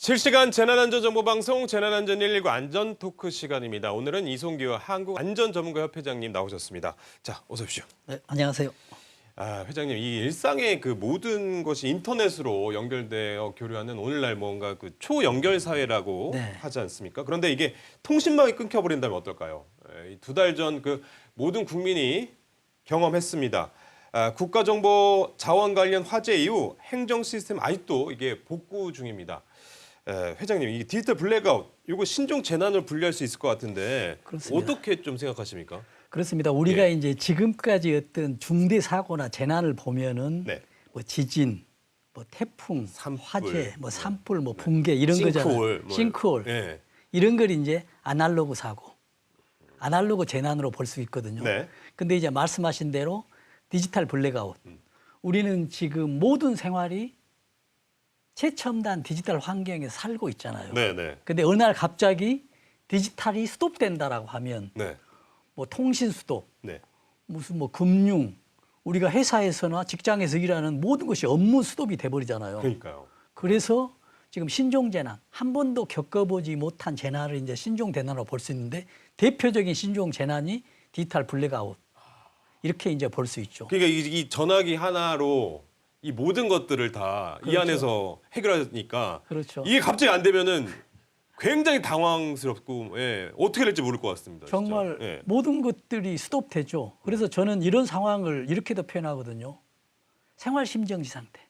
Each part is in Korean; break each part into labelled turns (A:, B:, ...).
A: 실시간 재난안전정보방송 재난안전 119 안전토크 시간입니다. 오늘은 이송기와 한국안전전문가협회장님 나오셨습니다. 자, 어서 오십시오.
B: 네, 안녕하세요.
A: 회장님, 이 일상의 그 모든 것이 인터넷으로 연결되어 교류하는 오늘날 뭔가 그 초연결 사회라고
B: 네.
A: 하지 않습니까? 그런데 이게 통신망이 끊겨버린다면 어떨까요? 2달 전 그 모든 국민이 경험했습니다. 국가정보 자원 관련 화재 이후 행정 시스템 아직도 이게 복구 중입니다. 회장님, 이 디지털 블랙아웃, 이거 신종 재난을 분류할 수 있을 것 같은데
B: 그렇습니다.
A: 어떻게 좀 생각하십니까?
B: 그렇습니다. 우리가
A: 예.
B: 이제 지금까지 어떤 중대 사고나 재난을 보면은
A: 네.
B: 뭐 지진, 뭐 태풍,
A: 산불,
B: 화재, 뭐 산불, 뭐 붕괴 이런 거잖아요.
A: 싱크홀, 뭐,
B: 싱크홀.
A: 예.
B: 이런 걸 이제 아날로그 사고, 아날로그 재난으로 볼 수 있거든요.
A: 네.
B: 근데 이제 말씀하신 대로 디지털 블랙아웃. 우리는 지금 모든 생활이 최첨단 디지털 환경에 살고 있잖아요.
A: 네.
B: 근데 어느 날 갑자기 디지털이 스톱된다라고 하면
A: 네.
B: 뭐 통신 스톱,
A: 네.
B: 무슨 뭐 금융, 우리가 회사에서나 직장에서 일하는 모든 것이 업무 스톱이 돼버리잖아요.
A: 그러니까요.
B: 그래서 지금 신종 재난, 한 번도 겪어보지 못한 재난을 이제 신종 재난으로 볼 수 있는데 대표적인 신종 재난이 디지털 블랙아웃 이렇게 이제 볼 수 있죠.
A: 그러니까 이 전화기 하나로 이 모든 것들을 다 이
B: 그렇죠.
A: 안에서 해결하니까
B: 그렇죠.
A: 이게 갑자기 안 되면은 굉장히 당황스럽고 어떻게 될지 모를 것 같습니다. 진짜.
B: 정말
A: 예.
B: 모든 것들이 스톱되죠. 그래서 저는 이런 상황을 이렇게도 표현하거든요. 생활 심정지 상태.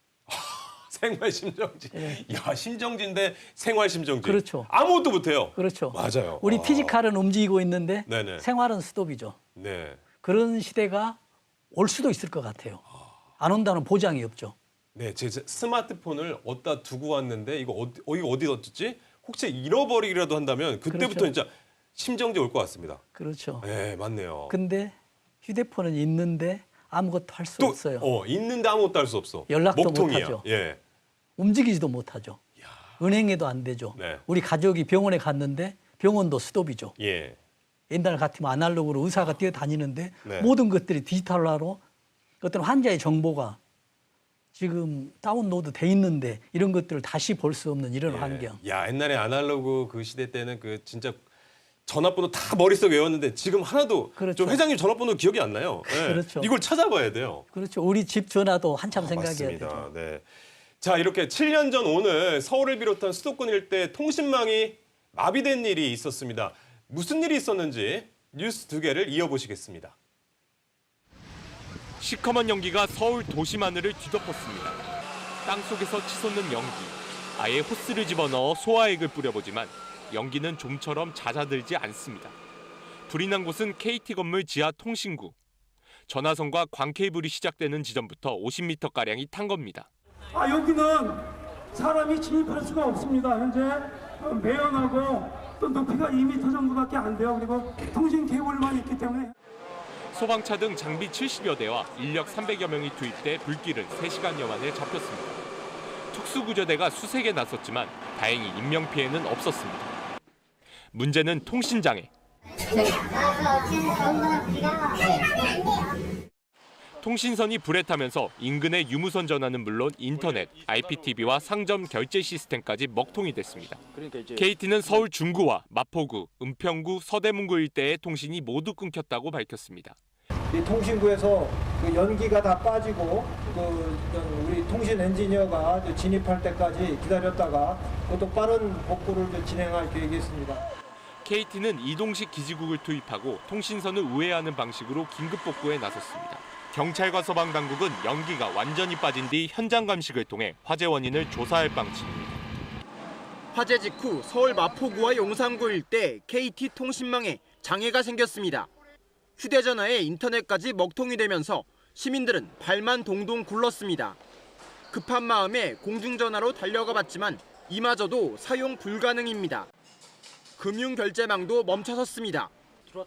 A: 생활 심정지.
B: 예.
A: 야, 심정지인데 생활 심정지.
B: 그렇죠.
A: 아무것도 못 해요.
B: 그렇죠.
A: 맞아요.
B: 우리 피지컬은 움직이고 있는데
A: 네네.
B: 생활은 스톱이죠.
A: 네.
B: 그런 시대가 올 수도 있을 것 같아요. 안 온다는 보장이 없죠.
A: 네, 제 스마트폰을 어디다 두고 왔는데 이거 어디 뒀지? 혹시 잃어버리기라도 한다면 그때부터
B: 그렇죠.
A: 진짜 심정지 올 것 같습니다.
B: 그렇죠.
A: 네, 맞네요.
B: 근데 휴대폰은 있는데 아무것도 할 수
A: 또
B: 없어요.
A: 있는데 아무것도 할 수 없어.
B: 연락도
A: 먹통이야.
B: 못하죠.
A: 예.
B: 움직이지도 못하죠. 은행에도 안 되죠.
A: 네.
B: 우리 가족이 병원에 갔는데 병원도 스톱이죠.
A: 예.
B: 옛날 같으면 아날로그로 의사가 뛰어다니는데
A: 네.
B: 모든 것들이 디지털화로 어떤 환자의 정보가 지금 다운로드 돼 있는데 이런 것들을 다시 볼 수 없는 이런 환경.
A: 야, 옛날에 아날로그 그 시대 때는 그 진짜 전화번호 다 머릿속에 외웠는데 지금 하나도
B: 그렇죠.
A: 좀 회장님 전화번호 기억이 안 나요. 예.
B: 그렇죠.
A: 이걸 찾아봐야 돼요.
B: 그렇죠. 우리 집 전화도 한참 생각해야
A: 맞습니다.
B: 되죠.
A: 네. 자, 이렇게 7년 전 오늘 서울을 비롯한 수도권 일대 통신망이 마비된 일이 있었습니다. 무슨 일이 있었는지 뉴스 두 개를 이어보시겠습니다.
C: 시커먼 연기가 서울 도심 하늘을 뒤덮었습니다. 땅속에서 치솟는 연기. 아예 호스를 집어넣어 소화액을 뿌려보지만 연기는 좀처럼 잦아들지 않습니다. 불이 난 곳은 KT 건물 지하 통신구. 전화선과 광케이블이 시작되는 지점부터 50m가량이 탄 겁니다.
D: 여기는 사람이 진입할 수가 없습니다. 현재 매연하고 또 높이가 2m 정도밖에 안 돼요. 그리고 통신 케이블만 있기 때문에.
C: 소방차 등 장비 70여 대와 인력 300여 명이 투입돼 불길은 3시간여 만에 잡혔습니다. 특수구조대가 수색에 나섰지만 다행히 인명피해는 없었습니다. 문제는 통신장애. 통신선이 불에 타면서 인근의 유무선 전화는 물론 인터넷, IPTV와 상점 결제 시스템까지 먹통이 됐습니다. KT는 서울 중구와 마포구, 은평구, 서대문구 일대의 통신이 모두 끊겼다고 밝혔습니다.
E: 이 통신구에서 그 연기가 다 빠지고 우리 통신 엔지니어가 진입할 때까지 기다렸다가 그것도 빠른 복구를 진행할 계획이 있습니다.
C: KT는 이동식 기지국을 투입하고 통신선을 우회하는 방식으로 긴급 복구에 나섰습니다. 경찰과 소방당국은 연기가 완전히 빠진 뒤 현장 감식을 통해 화재 원인을 조사할 방침입니다.
F: 화재 직후 서울 마포구와 용산구 일대 KT 통신망에 장애가 생겼습니다. 휴대전화에 인터넷까지 먹통이 되면서 시민들은 발만 동동 굴렀습니다. 급한 마음에 공중전화로 달려가 봤지만 이마저도 사용 불가능입니다. 금융결제망도 멈춰섰습니다.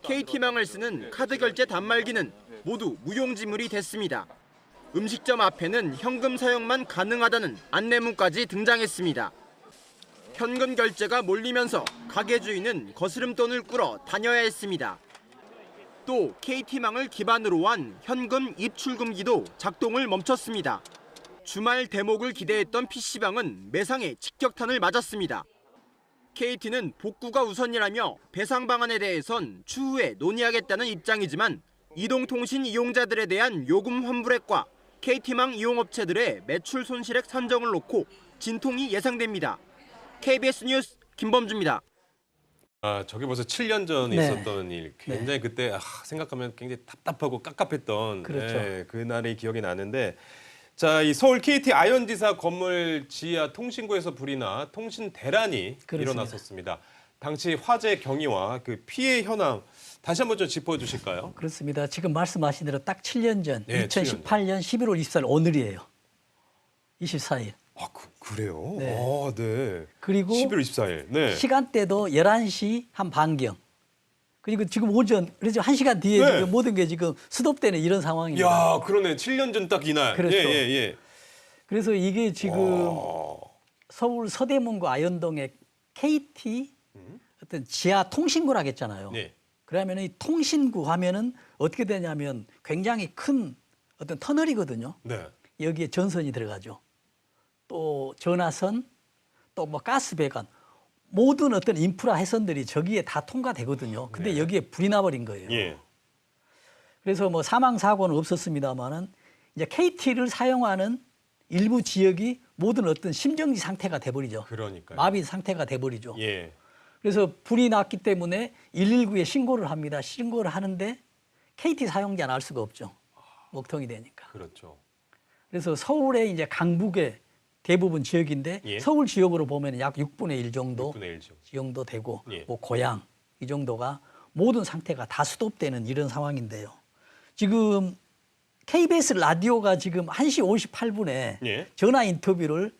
F: KT망을 쓰는 카드 결제 단말기는 모두 무용지물이 됐습니다. 음식점 앞에는 현금 사용만 가능하다는 안내문까지 등장했습니다. 현금 결제가 몰리면서 가게 주인은 거스름돈을 꾸러 다녀야 했습니다. 또 KT망을 기반으로 한 현금 입출금기도 작동을 멈췄습니다. 주말 대목을 기대했던 PC방은 매상에 직격탄을 맞았습니다. KT는 복구가 우선이라며 배상 방안에 대해선 추후에 논의하겠다는 입장이지만 이동통신 이용자들에 대한 요금 환불액과 KT망 이용업체들의 매출 손실액 산정을 놓고 진통이 예상됩니다. KBS 뉴스 김범주입니다.
A: 아, 저게 벌써 7년 전에
B: 네.
A: 있었던 일. 굉장히 그때 생각하면 굉장히 답답하고 깝깝했던
B: 그렇죠.
A: 그날의 기억이 나는데, 자, 이 서울 KT 아현지사 건물 지하 통신구에서 불이 나 통신 대란이
B: 그렇습니다.
A: 일어났었습니다. 당시 화재 경위와 그 피해 현황 다시 한번 좀 짚어주실까요?
B: 그렇습니다. 지금 말씀하신 대로 딱 7년 전,
A: 네,
B: 2018년 11월 24일 오늘이에요. 24일.
A: 아, 그래요?
B: 네.
A: 아, 네.
B: 그리고
A: 11월 24일. 네.
B: 시간대도 11시 한 반경. 그리고 지금 오전, 그래서 1시간 뒤에
A: 네.
B: 지금 모든 게 지금 스톱되는 이런 상황입니다.
A: 야, 그러네. 7년 전 딱 이날.
B: 그렇죠.
A: 예, 예, 예.
B: 그래서 이게 지금 서울 서대문구 아현동에 KT 어떤 지하 통신구라고 했잖아요.
A: 네.
B: 그러면 이 통신구 하면은 어떻게 되냐면 굉장히 큰 어떤 터널이거든요.
A: 네.
B: 여기에 전선이 들어가죠. 또 전화선, 또 뭐 가스 배관, 모든 어떤 인프라 해선들이 저기에 다 통과되거든요. 근데
A: 네.
B: 여기에 불이 나버린 거예요.
A: 예.
B: 그래서 뭐 사망 사고는 없었습니다만은 이제 KT를 사용하는 일부 지역이 모든 어떤 심정지 상태가 돼버리죠.
A: 그러니까요.
B: 마비 상태가 돼버리죠.
A: 예.
B: 그래서 불이 났기 때문에 119에 신고를 합니다. 신고를 하는데 KT 사용자는 알 수가 없죠. 먹통이 되니까.
A: 그렇죠.
B: 그래서 서울의 이제 강북의 대부분 지역인데
A: 예.
B: 서울 지역으로 보면 약 6분의 1 정도
A: 6분의 1죠.
B: 정도 되고
A: 예.
B: 뭐 고양 이 정도가 모든 상태가 다 스톱되는 이런 상황인데요. 지금 KBS 라디오가 지금 1시 58분에
A: 예.
B: 전화 인터뷰를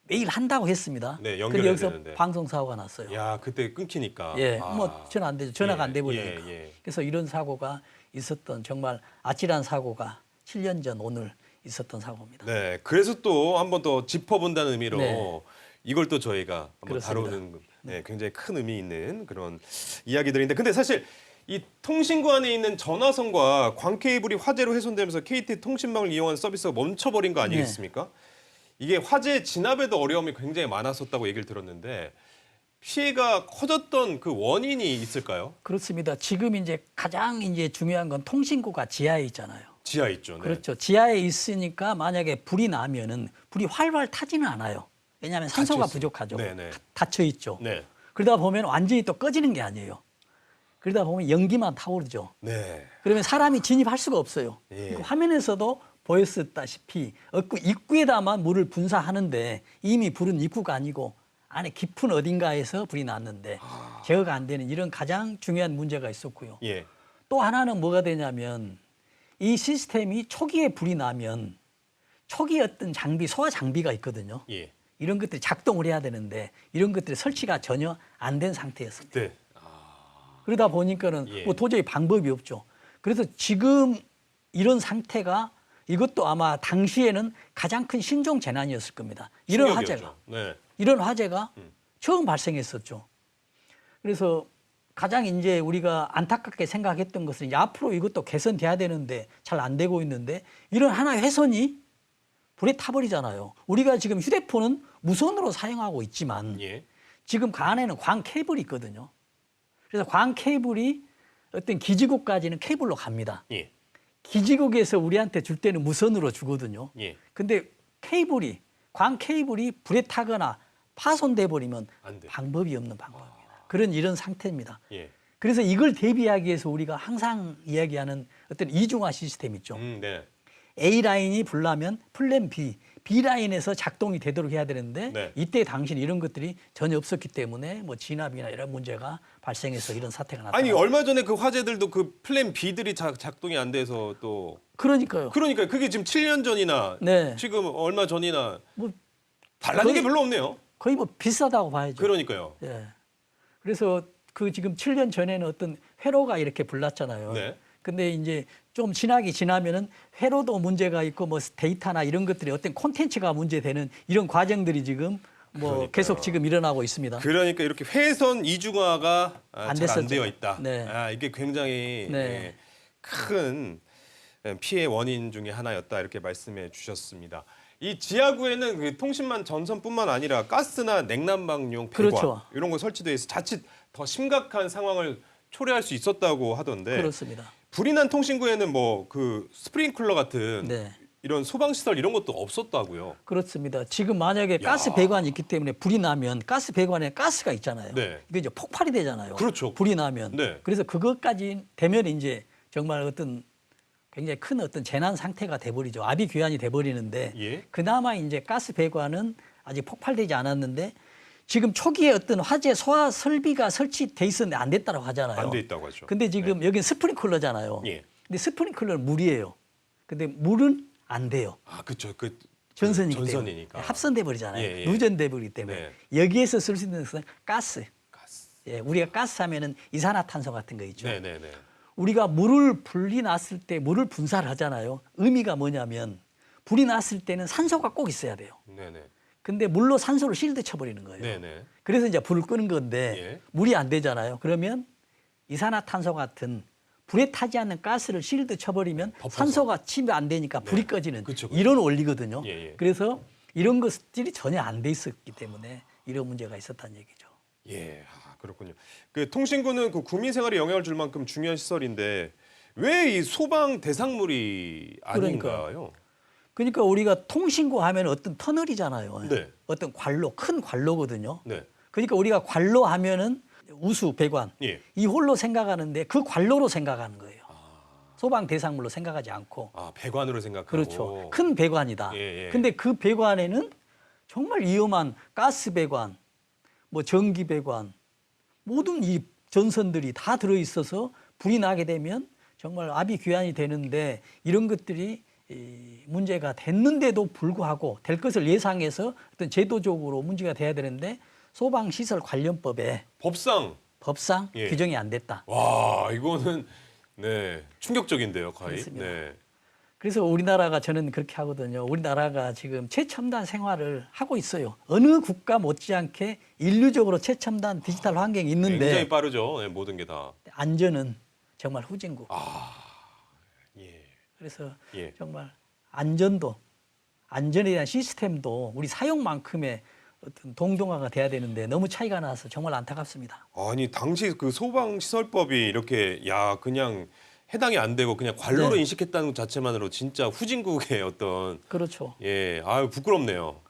B: 매일 한다고 했습니다.
A: 네,
B: 근데
A: 연결해야
B: 여기서
A: 되는데.
B: 방송 사고가 났어요.
A: 야, 그때 끊기니까.
B: 예,
A: 아.
B: 뭐 전화 안 되죠. 전화가
A: 예,
B: 안 돼 버리니까.
A: 예, 예.
B: 그래서 이런 사고가 있었던 정말 아찔한 사고가 7년 전 오늘 있었던 사고입니다.
A: 네, 그래서 또 한 번 더 짚어본다는 의미로
B: 네.
A: 이걸 또 저희가 한번
B: 그렇습니다.
A: 다루는 굉장히 큰 의미 있는 그런 이야기들인데, 근데 사실 이 통신구 안에 있는 전화선과 광 케이블이 화재로 훼손되면서 KT 통신망을 이용하는 서비스가 멈춰버린 거 아니겠습니까?
B: 네.
A: 이게 화재 진압에도 어려움이 굉장히 많았었다고 얘기를 들었는데 피해가 커졌던 그 원인이 있을까요?
B: 그렇습니다. 지금 이제 가장 이제 중요한 건 통신구가 지하에 있잖아요.
A: 지하에 있죠. 네.
B: 그렇죠. 지하에 있으니까 만약에 불이 나면은 불이 활활 타지는 않아요. 왜냐하면 산소가
A: 닫혀
B: 부족하죠.
A: 네네.
B: 닫혀 있죠.
A: 네.
B: 그러다 보면 완전히 또 꺼지는 게 아니에요. 그러다 보면 연기만 타오르죠.
A: 네.
B: 그러면 사람이 진입할 수가 없어요.
A: 예.
B: 그 화면에서도 보였었다시피 입구에다만 물을 분사하는데 이미 불은 입구가 아니고 안에 깊은 어딘가에서 불이 났는데 제어가 안 되는 이런 가장 중요한 문제가 있었고요.
A: 예.
B: 또 하나는 뭐가 되냐면 이 시스템이 초기에 불이 나면 초기 어떤 장비, 소화 장비가 있거든요.
A: 예.
B: 이런 것들이 작동을 해야 되는데 이런 것들이 설치가 전혀 안 된 상태였습니다.
A: 네.
B: 그러다 보니까는
A: 예.
B: 뭐 도저히 방법이 없죠. 그래서 지금 이런 상태가 이것도 아마 당시에는 가장 큰 신종 재난이었을 겁니다. 이런
A: 충격이었죠.
B: 화재가
A: 네.
B: 이런 화재가 처음 발생했었죠. 그래서 가장 이제 우리가 안타깝게 생각했던 것은 이제 앞으로 이것도 개선돼야 되는데 잘 안 되고 있는데 이런 하나의 훼손이 불에 타버리잖아요. 우리가 지금 휴대폰은 무선으로 사용하고 있지만
A: 예.
B: 지금 그 안에는 광 케이블이 있거든요. 그래서 광 케이블이 어떤 기지국까지는 케이블로 갑니다.
A: 예.
B: 기지국에서 우리한테 줄 때는 무선으로 주거든요.
A: 예.
B: 근데 케이블이 광 케이블이 불에 타거나 파손돼 버리면
A: 안 돼.
B: 방법이 없는 방법입니다. 그런 이런 상태입니다.
A: 예.
B: 그래서 이걸 대비하기 위해서 우리가 항상 이야기하는 어떤 이중화 시스템 있죠.
A: 네.
B: A 라인이 불나면 플랜 B, B 라인에서 작동이 되도록 해야 되는데
A: 네.
B: 이때 당시 이런 것들이 전혀 없었기 때문에 뭐 진압이나 이런 문제가 발생해서 이런 사태가 나타나.
A: 아니 얼마 전에 그 화재들도 그 플랜 B들이 작동이 안 돼서 또
B: 그러니까요.
A: 그러니까 그게 지금 7년 전이나
B: 네.
A: 지금 얼마 전이나
B: 뭐
A: 달라진 게
B: 거의-
A: 별로 없네요.
B: 거의 뭐 비슷하다고 봐야죠.
A: 그러니까요.
B: 예. 그래서 그 지금 7년 전에는 어떤 회로가 이렇게 불났잖아요.
A: 네.
B: 근데 이제 좀 지나면은 회로도 문제가 있고 뭐 데이터나 이런 것들이 어떤 콘텐츠가 문제되는 이런 과정들이 지금 뭐
A: 그러니까요.
B: 계속 지금 일어나고 있습니다.
A: 그러니까 이렇게 회선 이중화가
B: 안
A: 잘 안
B: 됐었죠.
A: 되어 있다.
B: 네.
A: 이게 굉장히
B: 네.
A: 큰 피해 원인 중에 하나였다 이렇게 말씀해 주셨습니다. 이 지하구에는 그 통신망 전선뿐만 아니라 가스나 냉난방용 배관
B: 그렇죠.
A: 이런 거 설치돼 있어 자칫 더 심각한 상황을 초래할 수 있었다고 하던데
B: 그렇습니다.
A: 불이 난 통신구에는 뭐 그 스프링클러 같은
B: 네.
A: 이런 소방 시설 이런 것도 없었다고요.
B: 그렇습니다. 지금 만약에 가스 배관이 있기 때문에 불이 나면 가스 배관에 가스가 있잖아요.
A: 네.
B: 이게 이제 폭발이 되잖아요.
A: 그렇죠.
B: 불이 나면.
A: 네.
B: 그래서 그것까지 되면 이제 정말 어떤 굉장히 큰 어떤 재난 상태가 돼버리죠. 아비규환이 돼버리는데
A: 예.
B: 그나마 이제 가스 배관은 아직 폭발되지 않았는데 지금 초기에 어떤 화재 소화 설비가 설치돼 있었는데 안 됐다고 하잖아요.
A: 안 돼 있다고 하죠.
B: 근데 지금 여기는 스프링클러잖아요.
A: 예.
B: 근데 스프링클러는 물이에요. 근데 물은 안 돼요.
A: 아, 그렇죠. 그
B: 전선이기
A: 전선이니까.
B: 때문에 합선돼 버리잖아요.
A: 예, 예.
B: 누전돼 버리기 때문에 여기에서 쓸 수 있는 것은 가스. 예, 우리가 가스 하면은 이산화탄소 같은 거 있죠.
A: 네네네.
B: 우리가 물을 불이 났을 때 물을 분사를 하잖아요. 의미가 뭐냐면 불이 났을 때는 산소가 꼭 있어야 돼요.
A: 네네.
B: 근데 물로 산소를 실드 쳐버리는 거예요.
A: 네네.
B: 그래서 이제 불을 끄는 건데
A: 예.
B: 물이 안 되잖아요. 그러면 이산화탄소 같은 불에 타지 않는 가스를 실드 쳐버리면
A: 덮어서.
B: 산소가 침이 안 되니까 불이 꺼지는
A: 그쵸, 그쵸.
B: 이런 원리거든요.
A: 예, 예.
B: 그래서 이런 것들이 전혀 안 돼 있었기 때문에 이런 문제가 있었다는 얘기죠.
A: 예, 아, 그렇군요. 그 통신구는 그 국민 생활에 영향을 줄 만큼 중요한 시설인데 왜 이 소방 대상물이 아닌가요?
B: 그러니까 우리가 통신구 하면 어떤 터널이잖아요.
A: 네.
B: 어떤 관로, 큰 관로거든요.
A: 네.
B: 그러니까 우리가 관로 하면은 우수, 배관
A: 예.
B: 이 홀로 생각하는데 그 관로로 생각하는 거예요. 소방 대상물로 생각하지 않고.
A: 아, 배관으로 생각하고.
B: 그렇죠. 큰 배관이다.
A: 예, 예.
B: 근데 그 배관에는 정말 위험한 가스 배관, 뭐 전기 배관, 모든 이 전선들이 다 들어 있어서 불이 나게 되면 정말 아비규환이 되는데 이런 것들이 문제가 됐는데도 불구하고 될 것을 예상해서 어떤 제도적으로 문제가 돼야 되는데 소방시설 관련법에 법상
A: 예.
B: 규정이 안 됐다.
A: 와, 이거는 네 충격적인데요, 거의.
B: 그렇습니다.
A: 네.
B: 그래서 우리나라가 저는 그렇게 하거든요. 우리나라가 지금 최첨단 생활을 하고 있어요. 어느 국가 못지않게 인류적으로 최첨단 디지털 환경이 있는데
A: 굉장히 빠르죠. 네, 모든 게 다.
B: 안전은 정말 후진국.
A: 예.
B: 그래서
A: 예.
B: 정말 안전에 대한 시스템도 우리 사용만큼의 어떤 동등화가 돼야 되는데 너무 차이가 나서 정말 안타깝습니다.
A: 아니 당시 그 소방 시설법이 이렇게 야 그냥 해당이 안 되고 그냥 관로로
B: 네.
A: 인식했다는 것 자체만으로 진짜 후진국의 어떤
B: 그렇죠.
A: 예, 아유 부끄럽네요.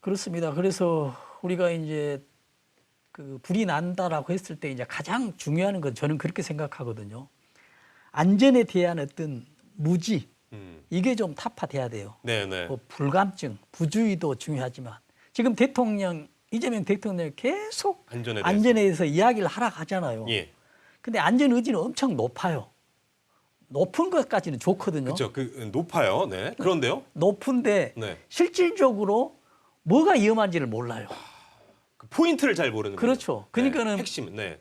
B: 그렇습니다. 그래서 우리가 이제 그 불이 난다라고 했을 때 이제 가장 중요한 건 저는 그렇게 생각하거든요. 안전에 대한 어떤 무지 이게 좀 타파돼야 돼요.
A: 네네.
B: 뭐 불감증, 부주의도 중요하지만 지금 이재명 대통령이 계속
A: 안전에
B: 대해서 이야기를 하라 하잖아요.
A: 예.
B: 근데 안전 의지는 엄청 높아요. 높은 것까지는 좋거든요.
A: 그렇죠. 그 높아요. 네. 그런데요.
B: 높은데
A: 네.
B: 실질적으로 뭐가 위험한지를 몰라요.
A: 그 포인트를 잘 모르는 거죠.
B: 그렇죠. 그러니까는
A: 네, 핵심. 네.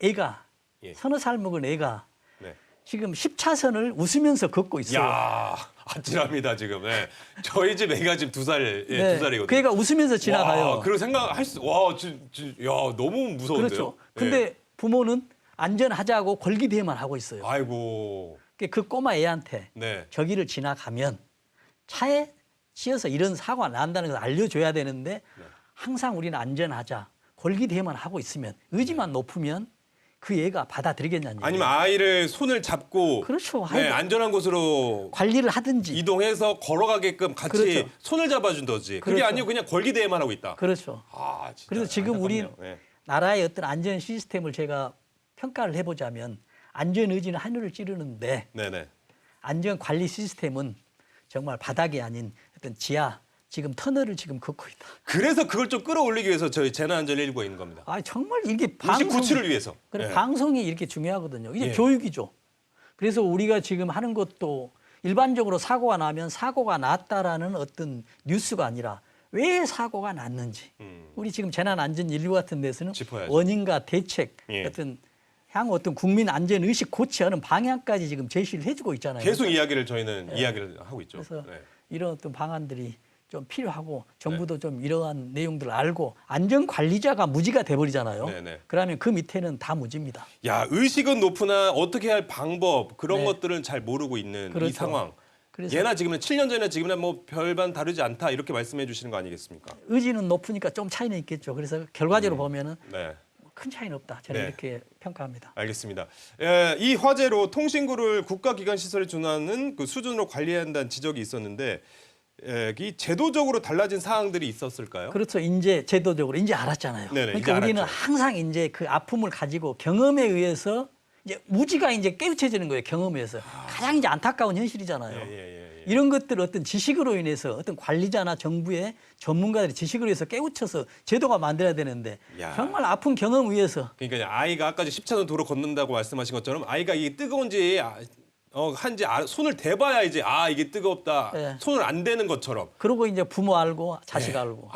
B: 애가
A: 예.
B: 서너 살 먹은 애가
A: 네.
B: 지금 10차선을 웃으면서 걷고 있어요.
A: 야, 아찔합니다, 지금. 네. 저희 집 애가 지금 2살, 예,
B: 네.
A: 2살이거든요.
B: 그 애가 웃으면서 지나가요.
A: 그리고 생각할 수, 와, 야, 너무 무서운데요.
B: 그렇죠. 근데 부모는 안전하자고 걸기대만 하고 있어요.
A: 아이고.
B: 그 꼬마 애한테
A: 네.
B: 저기를 지나가면 차에 치여서 이런 사고가 난다는 걸 알려줘야 되는데 항상 우리는 안전하자 걸기대만 하고 있으면 의지만 높으면 그 애가 받아들이겠냐는 얘기예요.
A: 아니면 아이를 손을 잡고
B: 그렇죠.
A: 네, 안전한 곳으로
B: 관리를 하든지.
A: 이동해서 걸어가게끔 같이
B: 그렇죠.
A: 손을 잡아준다지. 그게
B: 그렇죠.
A: 아니고 그냥 걸기대회만 하고 있다.
B: 그렇죠.
A: 아, 진짜
B: 그래서 지금 우리
A: 안타깝네요. 네.
B: 나라의 어떤 안전 시스템을 제가 평가를 해보자면 안전 의지는 하늘을 찌르는데
A: 네네.
B: 안전 관리 시스템은 정말 바닥이 아닌 어떤 지하 지금 터널을 지금 걷고 있다.
A: 그래서 그걸 좀 끌어올리기 위해서 저희 재난안전일부가 있는 겁니다.
B: 아 정말 이게
A: 99치를 위해서.
B: 그래
A: 네.
B: 방송이 이렇게 중요하거든요. 이게
A: 예.
B: 교육이죠. 그래서 우리가 지금 하는 것도 일반적으로 사고가 나면 사고가 났다라는 어떤 뉴스가 아니라 왜 사고가 났는지 우리 지금 재난안전인류 같은 데서는
A: 짚어야죠.
B: 원인과 대책
A: 예.
B: 어떤 향후 어떤 국민 안전 의식 고취하는 방향까지 지금 제시를 해주고 있잖아요.
A: 계속 이야기를 저희는 이야기를 하고 있죠.
B: 그래서
A: 네.
B: 이런 어떤 방안들이 좀 필요하고 정부도 좀 이러한 내용들을 알고 안전 관리자가 무지가 돼버리잖아요.
A: 네네.
B: 그러면 그 밑에는 다 무지입니다.
A: 야, 의식은 높으나 어떻게 할 방법 그런
B: 네.
A: 것들은 잘 모르고 있는 이
B: 그렇죠.
A: 상황.
B: 그래서
A: 예나 지금은 7년 전이나 지금이나 뭐 별반 다르지 않다 이렇게 말씀해 주시는 거 아니겠습니까?
B: 의지는 높으니까 좀 차이는 있겠죠. 그래서 결과적으로 보면은
A: 네.
B: 큰 차이는 없다. 저는
A: 네.
B: 이렇게 평가합니다.
A: 알겠습니다. 이 화재로 통신구를 국가기관 시설에 준하는 그 수준으로 관리해야 한다는 지적이 있었는데 이 제도적으로 달라진 사항들이 있었을까요?
B: 그렇죠. 이제 제도적으로 이제 알았잖아요.
A: 네네,
B: 그러니까
A: 이제
B: 우리는
A: 알았죠.
B: 항상 이제 그 아픔을 가지고 경험에 의해서 이제 무지가 이제 깨우쳐지는 거예요. 경험에 의해서. 가장 이제 안타까운 현실이잖아요.
A: 예.
B: 이런 것들 어떤 지식으로 인해서 어떤 관리자나 정부의 전문가들이 지식으로 해서 깨우쳐서 제도가 만들어야 되는데
A: 야.
B: 정말 아픈 경험 위에서
A: 그러니까 아이가 아까 10차선 도로 걷는다고 말씀하신 것처럼 아이가 이게 뜨거운지 한지 손을 대봐야 이제 이게 뜨겁다.
B: 네.
A: 손을 안 대는 것처럼.
B: 그러고 이제 부모 알고 자식
A: 네.
B: 알고.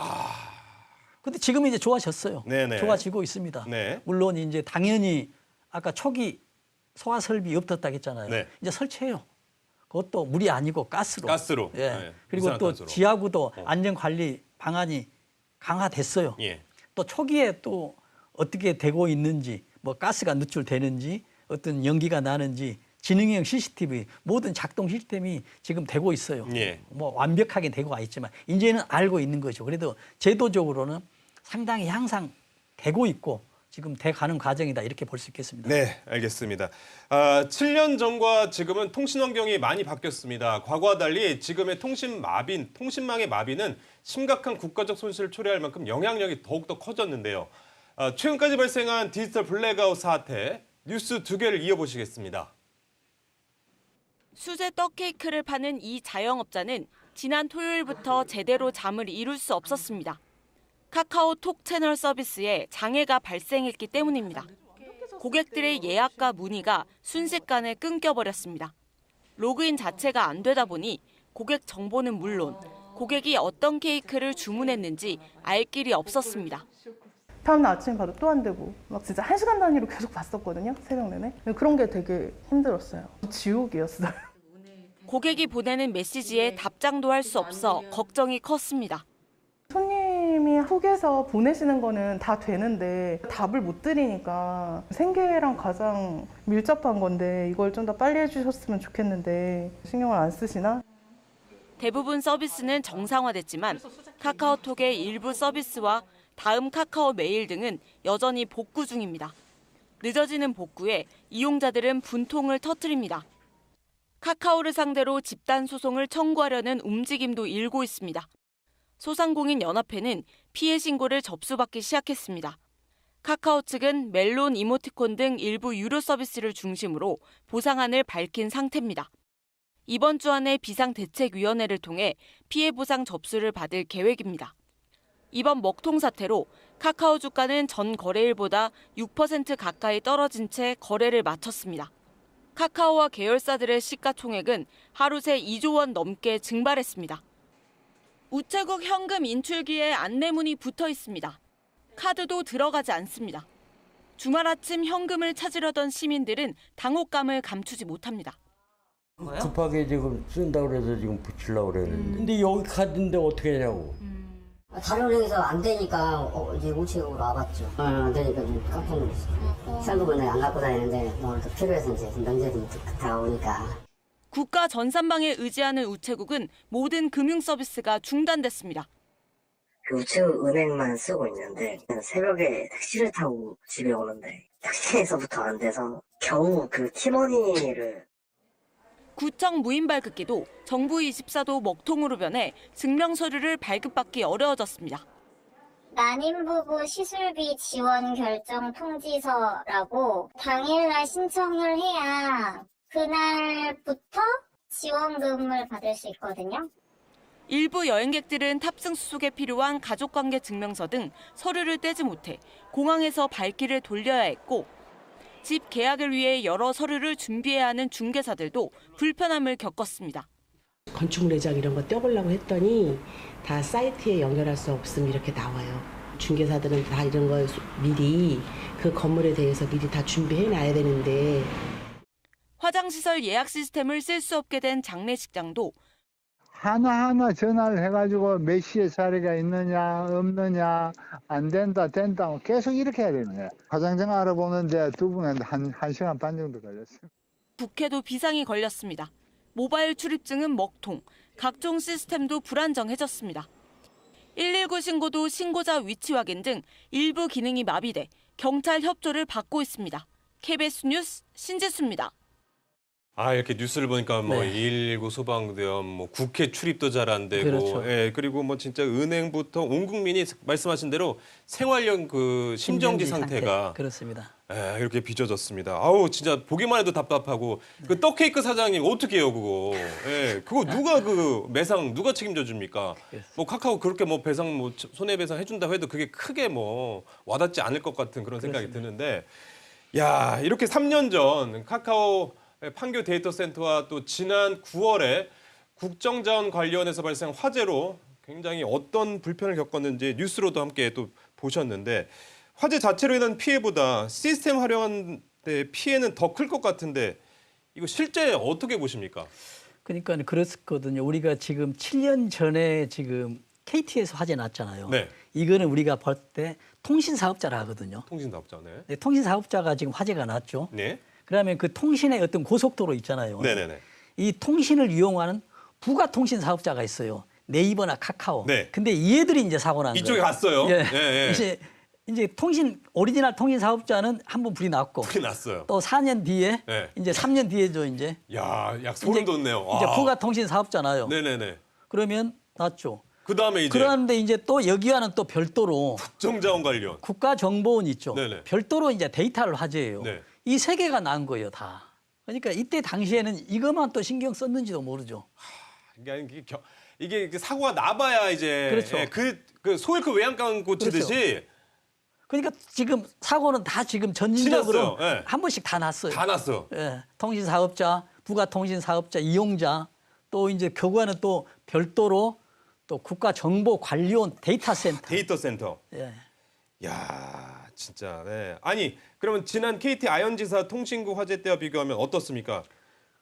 B: 근데 지금 이제 좋아졌어요.
A: 네네.
B: 좋아지고 있습니다.
A: 네.
B: 물론 이제 당연히 아까 초기 소화 설비 없었다고 했잖아요.
A: 네.
B: 이제 설치해요. 그것도 물이 아니고 가스로.
A: 가스로.
B: 예.
A: 네.
B: 그리고 또
A: 이산화탄소로.
B: 지하구도 안전 관리 방안이 강화됐어요.
A: 예.
B: 또 초기에 또 어떻게 되고 있는지, 뭐 가스가 누출되는지, 어떤 연기가 나는지, 지능형 CCTV 모든 작동 시스템이 지금 되고 있어요.
A: 예.
B: 뭐 완벽하게 되고 와 있지만 이제는 알고 있는 거죠. 그래도 제도적으로는 상당히 향상 되고 있고 지금 돼가는 과정이다 이렇게 볼 수 있겠습니다.
A: 네, 알겠습니다. 7년 전과 지금은 통신 환경이 많이 바뀌었습니다. 과거와 달리 지금의 통신망의 마비는 심각한 국가적 손실을 초래할 만큼 영향력이 더욱더 커졌는데요. 최근까지 발생한 디지털 블랙아웃 사태, 뉴스 2개를 이어보시겠습니다.
G: 수제 떡 케이크를 파는 이 자영업자는 지난 토요일부터 제대로 잠을 이룰 수 없었습니다. 카카오톡 채널 서비스에 장애가 발생했기 때문입니다. 고객들의 예약과 문의가 순식간에 끊겨버렸습니다. 로그인 자체가 안 되다 보니 고객 정보는 물론 고객이 어떤 케이크를 주문했는지 알 길이 없었습니다.
H: 다음날 아침에 봐도 또 안 되고 막 진짜 1시간 단위로 계속 봤었거든요. 새벽 내내. 그런 게 되게 힘들었어요. 지옥이었어요.
G: 고객이 보내는 메시지에 답장도 할 수 없어 걱정이 컸습니다.
H: 손님이 톡에서 보내시는 거는 다 되는데 답을 못 드리니까 생계랑 가장 밀접한 건데 이걸 좀 더 빨리 해주셨으면 좋겠는데 신경을 안 쓰시나?
G: 대부분 서비스는 정상화됐지만 카카오톡의 일부 서비스와 다음 카카오 메일 등은 여전히 복구 중입니다. 늦어지는 복구에 이용자들은 분통을 터뜨립니다. 카카오를 상대로 집단 소송을 청구하려는 움직임도 일고 있습니다. 소상공인연합회는 피해 신고를 접수받기 시작했습니다. 카카오 측은 멜론 이모티콘 등 일부 유료 서비스를 중심으로 보상안을 밝힌 상태입니다. 이번 주 안에 비상대책위원회를 통해 피해 보상 접수를 받을 계획입니다. 이번 먹통 사태로 카카오 주가는 전 거래일보다 6% 가까이 떨어진 채 거래를 마쳤습니다. 카카오와 계열사들의 시가총액은 하루 새 2조 원 넘게 증발했습니다. 우체국 현금 인출기에 안내문이 붙어 있습니다. 카드도 들어가지 않습니다. 주말 아침 현금을 찾으려던 시민들은 당혹감을 감추지 못합니다.
I: 급하게 지금 쓴다고 그래서 지금 붙이려고 그랬는데. 근데 여기 카드인데 어떻게 하냐고.
J: 다른 은행에서 안 되니까 이제 우체국으로 와봤죠. 안 되니까 좀 깜짝 놀랐어요. 현금은 안 갖고 다니는데 오늘 또 필요해서 이제 명절이 다가오니까.
G: 국가 전산망에 의지하는 우체국은 모든 금융 서비스가 중단됐습니다.
J: 그 우체국 은행만 쓰고 있는데 새벽에 택시를 타고 집에 오는데 택시에서부터 안 돼서 겨우 그 티머니를
G: 구청 무인 발급기도 정부24도 먹통으로 변해 증명서류를 발급받기 어려워졌습니다.
K: 난임부부 시술비 지원 결정 통지서라고 당일날 신청을 해야 그날부터 지원금을 받을 수 있거든요.
G: 일부 여행객들은 탑승 수속에 필요한 가족관계 증명서 등 서류를 떼지 못해 공항에서 발길을 돌려야 했고 집 계약을 위해 여러 서류를 준비해야 하는 중개사들도 불편함을 겪었습니다.
L: 건축 내장 이런 거 떼보려고 했더니 다 사이트에 연결할 수 없음 이렇게 나와요. 중개사들은 다 이런 걸 미리 그 건물에 대해서 미리 다 준비해 놔야 되는데
G: 화장시설 예약 시스템을 쓸 수 없게 된 장례식장도
M: 하나하나 전화를 해가지고 몇 시에 자리가 있느냐 없느냐 안 된다 된다 계속 이렇게 해야 되는 거야. 화장장 알아보는데 두 분한테 한 시간 반 정도 걸렸어요.
G: 국회도 비상이 걸렸습니다. 모바일 출입증은 먹통, 각종 시스템도 불안정해졌습니다. 119 신고도 신고자 위치 확인 등 일부 기능이 마비돼 경찰 협조를 받고 있습니다. KBS 뉴스 신지수입니다.
A: 아, 이렇게 뉴스를 보니까 뭐
B: 네.
A: 119 소방대원, 뭐 국회 출입도 잘 안 되고,
B: 그렇죠.
A: 예, 그리고 뭐 진짜 은행부터 온 국민이 말씀하신 대로 생활형 그 심정지 상태가
B: 그렇습니다.
A: 예, 이렇게 빚어졌습니다. 아우, 진짜 보기만 해도 답답하고 그 떡케이크 사장님 어떻게 해요, 그거? 예, 그거 누가 그 매상 누가 책임져 줍니까? 뭐 카카오 그렇게 뭐 배상 뭐 손해배상 해준다고 해도 그게 크게 뭐 와닿지 않을 것 같은 그런 생각이 드는데, 야, 이렇게 3년 전 카카오 판교 데이터 센터와 또 지난 9월에 국정자원 관련해서 발생한 화재로 굉장히 어떤 불편을 겪었는지 뉴스로도 함께 또 보셨는데, 화재 자체로 인한 피해보다 시스템 활용한 데 피해는 더 클 것 같은데 이거 실제 어떻게 보십니까?
B: 그러니까 그렇거든요. 우리가 지금 7년 전에 지금 KT에서 화재 났잖아요.
A: 네.
B: 이거는 우리가 볼 때 통신사업자라 하거든요.
A: 통신사업자, 네.
B: 네, 통신사업자가 지금 화재가 났죠.
A: 네.
B: 그러면 그 통신의 어떤 고속도로 있잖아요.
A: 네네네.
B: 이 통신을 이용하는 부가 통신 사업자가 있어요. 네이버나 카카오.
A: 네.
B: 근데 얘들이 이제 사고 난 거예요.
A: 이쪽에 갔어요.
B: 예.
A: 예, 예.
B: 이제 통신 오리지널 통신 사업자는 한 번 불이 났고
A: 불이 났어요.
B: 또 4년 뒤에
A: 네.
B: 이제 3년 뒤에도 이제
A: 야, 약 소름 돋네요.
B: 이제
A: 아.
B: 부가 통신 사업자나요.
A: 네네네.
B: 그러면 났죠.
A: 그다음에 이제
B: 그런데 이제 또 여기와는 또 별도로
A: 국정자원 관련.
B: 국가정보원 있죠.
A: 네네.
B: 별도로 이제 데이터를 화제해요.
A: 네.
B: 이 세 개가 난 거예요, 다. 그러니까 이때 당시에는 이것만 또 신경 썼는지도 모르죠.
A: 이게 사고가 나봐야 이제
B: 그렇죠.
A: 예, 그 소일 그 외양간 고치듯이
B: 그러니까 지금 사고는 다 지금 전진적으로
A: 지났어요. 예.
B: 한 번씩 다 났어요.
A: 다 났어.
B: 예. 통신 사업자, 부가 통신 사업자, 이용자, 또 이제 교구와는 또 별도로 또 국가정보관리원 데이터 센터.
A: 데이터 센터.
B: 예.
A: 야, 진짜. 네. 아니, 그러면 지난 KT 아현지사 통신국 화재 때와 비교하면 어떻습니까?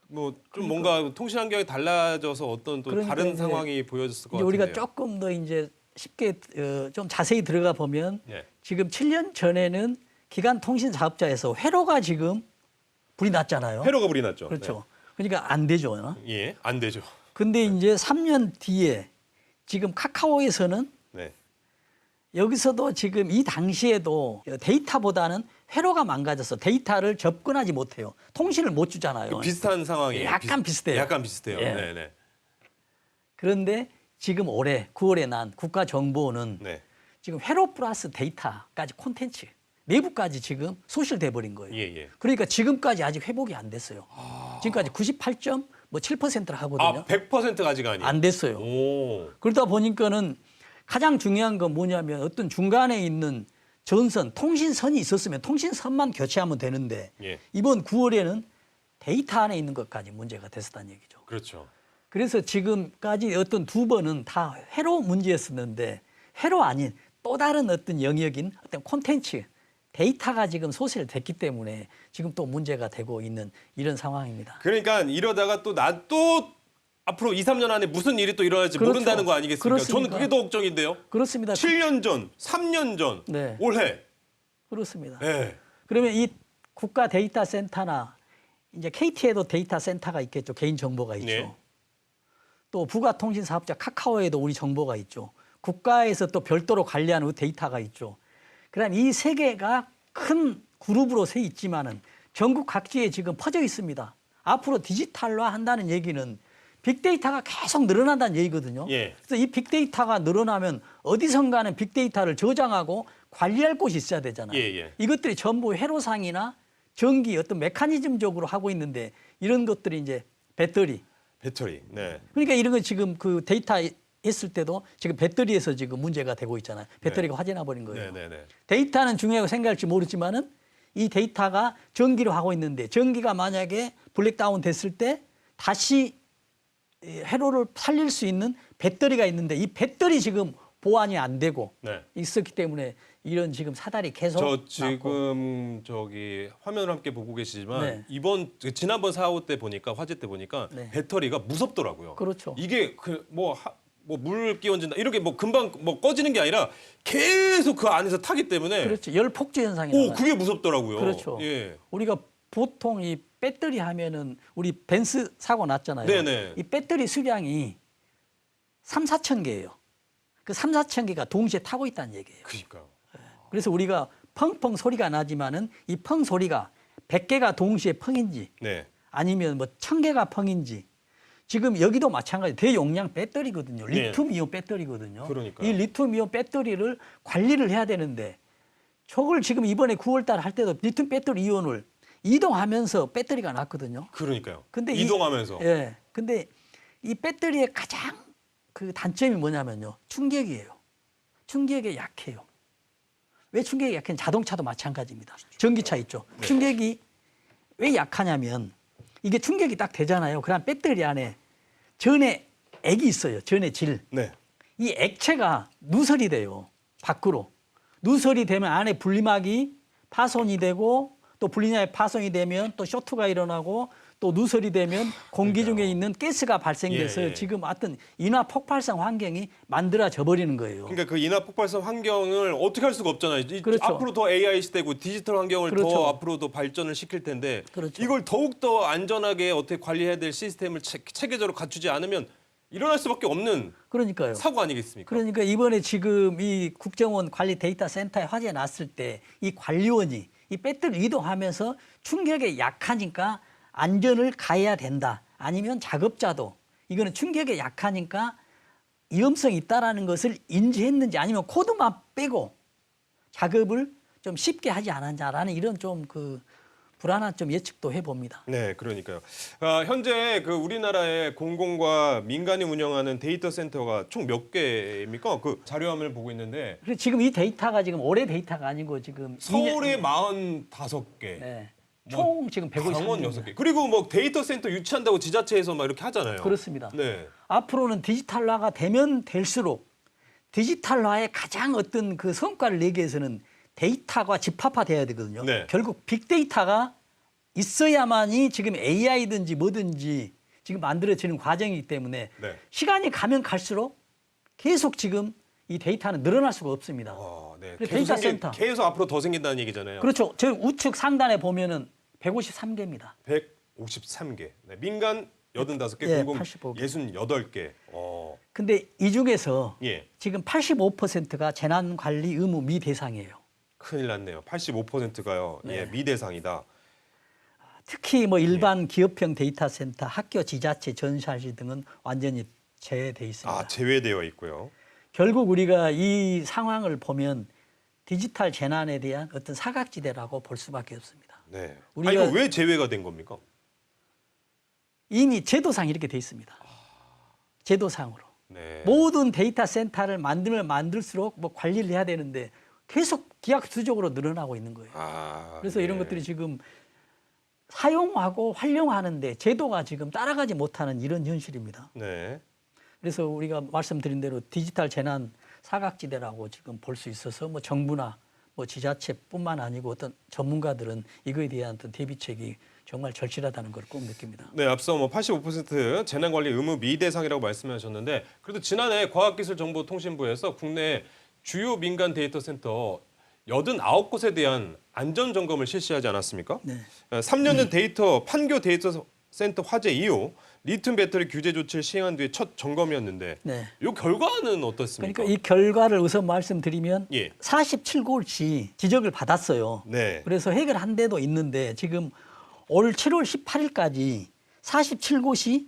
A: 뭐 좀 뭔가 통신 환경이 달라져서 어떤 또
B: 그러니까
A: 다른
B: 이제
A: 상황이 보여졌을 것
B: 이제
A: 같은데요.
B: 우리가 조금 더 이제 쉽게 좀 자세히 들어가 보면
A: 예.
B: 지금 7년 전에는 기간 통신 사업자에서 회로가 지금 불이 났잖아요.
A: 회로가 불이 났죠.
B: 그렇죠. 그러니까 안 되죠.
A: 네. 예, 안 되죠.
B: 근데 이제 3년 뒤에 지금 카카오에서는
A: 네.
B: 여기서도 지금 이 당시에도 데이터보다는 회로가 망가져서 데이터를 접근하지 못해요. 통신을 못 주잖아요.
A: 그 비슷한 상황이에요.
B: 약간 비슷해요.
A: 약간 비슷해요.
B: 예.
A: 네, 네.
B: 그런데 지금 올해 9월에 난 국가정보원은
A: 네.
B: 지금 회로 플러스 데이터까지 콘텐츠 내부까지 지금 소실돼 버린 거예요.
A: 예, 예.
B: 그러니까 지금까지 아직 회복이 안 됐어요. 지금까지 98.7%를 하거든요.
A: 아, 100%가 아직 아니에요.
B: 안 됐어요.
A: 오.
B: 그러다 보니까는 가장 중요한 건 뭐냐면 어떤 중간에 있는 전선, 통신선이 있었으면 통신선만 교체하면 되는데
A: 예.
B: 이번 9월에는 데이터 안에 있는 것까지 문제가 됐었다는 얘기죠.
A: 그렇죠.
B: 그래서 지금까지 어떤 두 번은 다 회로 문제였었는데 회로 아닌 또 다른 어떤 영역인 어떤 콘텐츠, 데이터가 지금 소실됐기 때문에 지금 또 문제가 되고 있는 이런 상황입니다.
A: 그러니까 이러다가 또 앞으로 2, 3년 안에 무슨 일이 또 일어날지
B: 그렇죠.
A: 모른다는 거 아니겠습니까?
B: 그렇습니다.
A: 저는 그게 더 걱정인데요.
B: 그렇습니다.
A: 7년 전, 3년 전,
B: 네.
A: 올해.
B: 그렇습니다.
A: 네.
B: 그러면 이 국가 데이터 센터나 이제 KT에도 데이터 센터가 있겠죠. 개인 정보가 있죠.
A: 네.
B: 또 부가통신 사업자 카카오에도 우리 정보가 있죠. 국가에서 또 별도로 관리하는 데이터가 있죠. 그럼 이 세 개가 큰 그룹으로 세 있지만은 전국 각지에 지금 퍼져 있습니다. 앞으로 디지털화 한다는 얘기는 빅데이터가 계속 늘어난다는 얘기거든요.
A: 예.
B: 그래서 이 빅데이터가 늘어나면 어디선가는 빅데이터를 저장하고 관리할 곳이 있어야 되잖아요.
A: 예, 예.
B: 이것들이 전부 회로상이나 전기 어떤 메커니즘적으로 하고 있는데 이런 것들이 이제 배터리.
A: 네.
B: 그러니까 이런 거 지금 그 데이터 했을 때도 지금 배터리에서 지금 문제가 되고 있잖아요. 배터리가 화재 나버린 거예요.
A: 네.
B: 데이터는 중요하고 생각할지 모르지만은 이 데이터가 전기로 하고 있는데 전기가 만약에 블랙다운 됐을 때 다시 회로를 살릴 수 있는 배터리가 있는데 이 배터리 지금 보완이 안 되고
A: 네.
B: 있었기 때문에 이런 지금 사달이 계속
A: 저 지금 저기 화면을 함께 보고 계시지만
B: 네.
A: 지난번 사고 때 보니까 화재 때 보니까
B: 네.
A: 배터리가 무섭더라고요.
B: 그렇죠.
A: 이게 뭐 물 끼얹는다 이렇게 뭐 금방 뭐 꺼지는 게 아니라 계속 그 안에서 타기 때문에
B: 그렇죠. 열 폭주 현상이 나와요.
A: 그게 무섭더라고요.
B: 그렇죠.
A: 예.
B: 우리가 보통 이 배터리 하면은 우리 벤츠 사고 났잖아요.
A: 네네.
B: 이 배터리 수량이 3, 4천 개예요. 그 3, 4천 개가 동시에 타고 있다는 얘기예요.
A: 그러니까요.
B: 그래서 우리가 펑펑 소리가 나지만은 이 펑 소리가 100개가 동시에 펑인지
A: 네.
B: 아니면 뭐 1000개가 펑인지 지금 여기도 마찬가지 대용량 배터리거든요.
A: 네.
B: 리튬이온 배터리거든요.
A: 그러니까요.
B: 이 리튬이온 배터리를 관리를 해야 되는데 저걸 지금 이번에 9월 달 할 때도 리튬 배터리 이온을 이동하면서 배터리가 났거든요.
A: 그러니까요.
B: 근데
A: 이동하면서.
B: 예. 근데 이 배터리의 가장 그 단점이 뭐냐면요. 충격이에요. 충격에 약해요. 왜 충격이 약해요? 자동차도 마찬가지입니다. 전기차 있죠.
A: 네.
B: 충격이 왜 약하냐면 이게 충격이 딱 되잖아요. 그럼 배터리 안에 전해 액이 있어요. 전해 질.
A: 네.
B: 이 액체가 누설이 돼요. 밖으로. 누설이 되면 안에 분리막이 파손이 되고 또 분리막이 파손이 되면 또 쇼트가 일어나고 또 누설이 되면 공기 중에 있는 가스가 발생돼서
A: 예, 예.
B: 지금 어떤 인화 폭발성 환경이 만들어져 버리는 거예요.
A: 그러니까 그 인화 폭발성 환경을 어떻게 할 수가 없잖아요.
B: 그렇죠.
A: 앞으로 더 AI 시대고 디지털 환경을
B: 그렇죠.
A: 더 앞으로 더 발전을 시킬 텐데
B: 그렇죠.
A: 이걸 더욱 더 안전하게 어떻게 관리해야 될 시스템을 체계적으로 갖추지 않으면 일어날 수밖에 없는
B: 그러니까요.
A: 사고 아니겠습니까?
B: 그러니까 이번에 지금 이 국정원 관리 데이터 센터에 화재 났을 때 이 관리원이 이 배터리 이동하면서 충격에 약하니까 안전을 가해야 된다. 아니면 작업자도 이거는 충격에 약하니까 위험성이 있다라는 것을 인지했는지 아니면 코드만 빼고 작업을 좀 쉽게 하지 않았냐라는 이런 좀 그 불안한 좀 예측도 해봅니다.
A: 네, 그러니까요. 현재 그 우리나라의 공공과 민간이 운영하는 데이터 센터가 총 몇 개입니까? 그 자료화면을 보고 있는데
B: 그래서 지금 이 데이터가 지금 올해 데이터가 아니고 지금
A: 서울에 45개.
B: 네.
A: 뭐
B: 총 지금 153개.
A: 강원 6개. 그리고 뭐 데이터 센터 유치한다고 지자체에서 막 이렇게 하잖아요.
B: 그렇습니다.
A: 네.
B: 앞으로는 디지털화가 되면 될수록 디지털화의 가장 어떤 그 성과를 내기 위해서는 데이터가 집합화돼야 되거든요.
A: 네.
B: 결국 빅데이터가 있어야만이 지금 AI든지 뭐든지 지금 만들어지는 과정이기 때문에
A: 네.
B: 시간이 가면 갈수록 계속 지금 이 데이터는 늘어날 수가 없습니다.
A: 네.
B: 그래서 데이터 센터.
A: 계속 앞으로 더 생긴다는 얘기잖아요.
B: 그렇죠. 저 우측 상단에 보면은 153개입니다.
A: 153개. 네. 민간 85개,
B: 예,
A: 공공
B: 85개.
A: 68개.
B: 근데 이 중에서
A: 예.
B: 지금 85%가 재난관리 의무 미대상이에요.
A: 큰일 났네요. 85%가요.
B: 네.
A: 예, 미대상이다.
B: 특히 뭐 일반 기업형 데이터 센터, 학교, 지자체, 전시할 등은 완전히 제외돼 있습니다.
A: 아, 제외되어 있고요.
B: 결국 우리가 이 상황을 보면 디지털 재난에 대한 어떤 사각지대라고 볼 수밖에 없습니다.
A: 네.
B: 우리가
A: 이거 왜 제외가 된 겁니까?
B: 이미 제도상 이렇게 돼 있습니다. 제도상으로.
A: 네.
B: 모든 데이터 센터를 만들면 만들수록 뭐 관리를 해야 되는데 계속 기하급수적으로 늘어나고 있는 거예요. 그래서 이런 것들이 지금 사용하고 활용하는데 제도가 지금 따라가지 못하는 이런 현실입니다.
A: 네.
B: 그래서 우리가 말씀드린 대로 디지털 재난 사각지대라고 지금 볼 수 있어서 뭐 정부나 뭐 지자체뿐만 아니고 어떤 전문가들은 이거에 대한 어떤 대비책이 정말 절실하다는 걸 꼭 느낍니다.
A: 네, 앞서 뭐 85% 재난관리 의무 미대상이라고 말씀하셨는데 그래도 지난해 과학기술정보통신부에서 국내 주요 민간 데이터 센터 89곳에 대한 안전 점검을 실시하지 않았습니까?
B: 네.
A: 3년 전 데이터 판교 데이터 센터 화재 이후 리튬 배터리 규제 조치를 시행한 뒤에 첫 점검이었는데
B: 네.
A: 이 결과는 어떻습니까?
B: 그러니까 이 결과를 우선 말씀드리면
A: 예.
B: 47곳이 지적을 받았어요.
A: 네.
B: 그래서 해결한 데도 있는데 지금 올 7월 18일까지 47곳이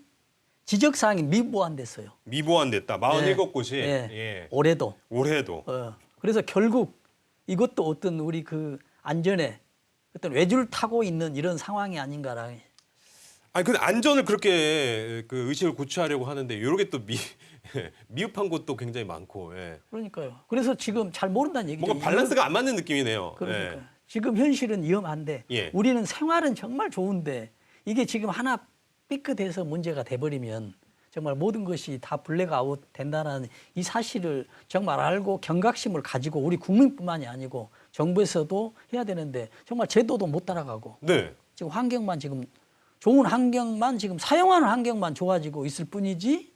B: 지적사항이 미보완됐어요.
A: 미보완됐다. 47곳이.
B: 네.
A: 예.
B: 올해도.
A: 올해도.
B: 그래서 결국 이것도 어떤 우리 그 안전에 어떤 외줄 타고 있는 이런 상황이 아닌가라.
A: 아니 근데 안전을 그렇게 그 의식을 고취하려고 하는데 이렇게 또 미흡한 곳도 굉장히 많고. 예.
B: 그러니까요. 그래서 지금 잘 모른다는 얘기죠.
A: 뭔가 밸런스가 안 맞는 느낌이네요.
B: 그러니까요.
A: 예.
B: 지금 현실은 위험한데
A: 예.
B: 우리는 생활은 정말 좋은데 이게 지금 하나 삐끗해서 문제가 돼버리면 정말 모든 것이 다 블랙아웃 된다는 이 사실을 정말 알고 경각심을 가지고 우리 국민뿐만이 아니고 정부에서도 해야 되는데 정말 제도도 못 따라가고
A: 네.
B: 지금 환경만 지금 좋은 환경만 지금 사용하는 환경만 좋아지고 있을 뿐이지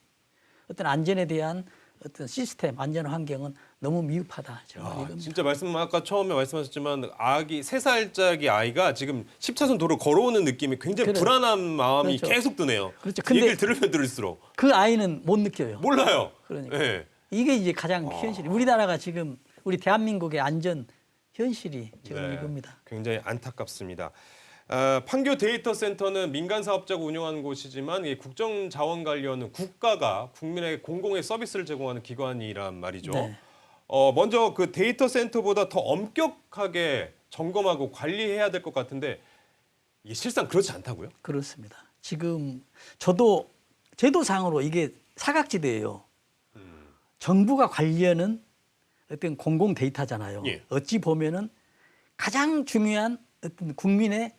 B: 어떤 안전에 대한 어떤 시스템 안전 환경은 너무 미흡하다. 정말 이겁니다.
A: 진짜 아까 처음에 말씀하셨지만 3살짜리 아이가 지금 10차선 도로 걸어오는 느낌이 굉장히 불안한 마음이
B: 그렇죠.
A: 계속 드네요.
B: 그렇죠. 근데
A: 얘기를 들으면 들을수록
B: 그 아이는 못 느껴요.
A: 몰라요.
B: 그러니까
A: 네.
B: 이게 이제 가장 현실이. 우리나라가 지금 우리 대한민국의 안전 현실이 지금
A: 네.
B: 이겁니다.
A: 굉장히 안타깝습니다. 판교 데이터 센터는 민간 사업자가 운영하는 곳이지만 이 국정자원관리원은 국가가 국민에게 공공의 서비스를 제공하는 기관이란 말이죠.
B: 네.
A: 먼저 그 데이터 센터보다 더 엄격하게 점검하고 관리해야 될 것 같은데 이게 실상 그렇지 않다고요?
B: 그렇습니다. 지금 저도 제도상으로 이게 사각지대예요. 정부가 관리하는 어떤 공공 데이터잖아요.
A: 예.
B: 어찌 보면은 가장 중요한 어떤 국민의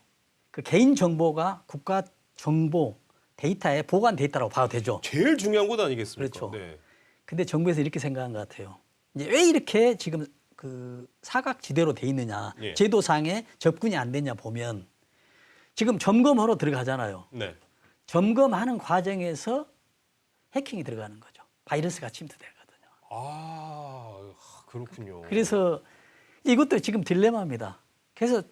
B: 그 개인 정보가 국가 정보 데이터의 보관 데이터라고 봐도 되죠.
A: 제일 중요한 것 아니겠습니까?
B: 그렇죠.
A: 네.
B: 근데 정부에서 이렇게 생각한 것 같아요. 이제 왜 이렇게 지금 그 사각지대로 돼 있느냐,
A: 예.
B: 제도상에 접근이 안 되냐 보면 지금 점검하러 들어가잖아요.
A: 네.
B: 점검하는 과정에서 해킹이 들어가는 거죠. 바이러스가 침투되거든요.
A: 그렇군요.
B: 그래서 이것도 지금 딜레마입니다. 그래서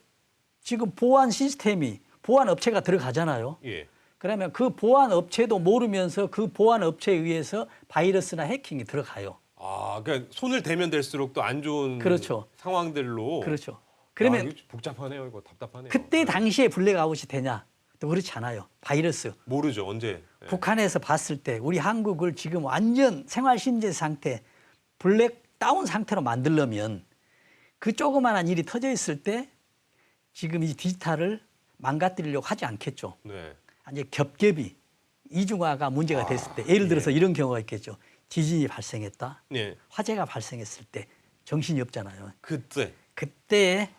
B: 지금 보안 시스템이 보안 업체가 들어가잖아요.
A: 예.
B: 그러면 그 보안 업체도 모르면서 그 보안 업체에 의해서 바이러스나 해킹이 들어가요.
A: 그러니까 손을 대면 될수록 또 안 좋은
B: 그렇죠.
A: 상황들로.
B: 그렇죠. 그러면
A: 이거 복잡하네요. 이거 답답하네요.
B: 그때 당시에 블랙아웃이 되냐? 또 그렇지 않아요. 바이러스.
A: 모르죠. 언제. 네.
B: 북한에서 봤을 때 우리 한국을 지금 완전 생활신제 상태, 블랙다운 상태로 만들려면 그 조그마한 일이 터져 있을 때 지금 이 디지털을 망가뜨리려고 하지 않겠죠.
A: 네.
B: 이제 겹겹이 이중화가 문제가 됐을 때 예를 들어서 이런 경우가 있겠죠. 지진이 발생했다.
A: 네.
B: 화재가 발생했을 때 정신이 없잖아요.
A: 그때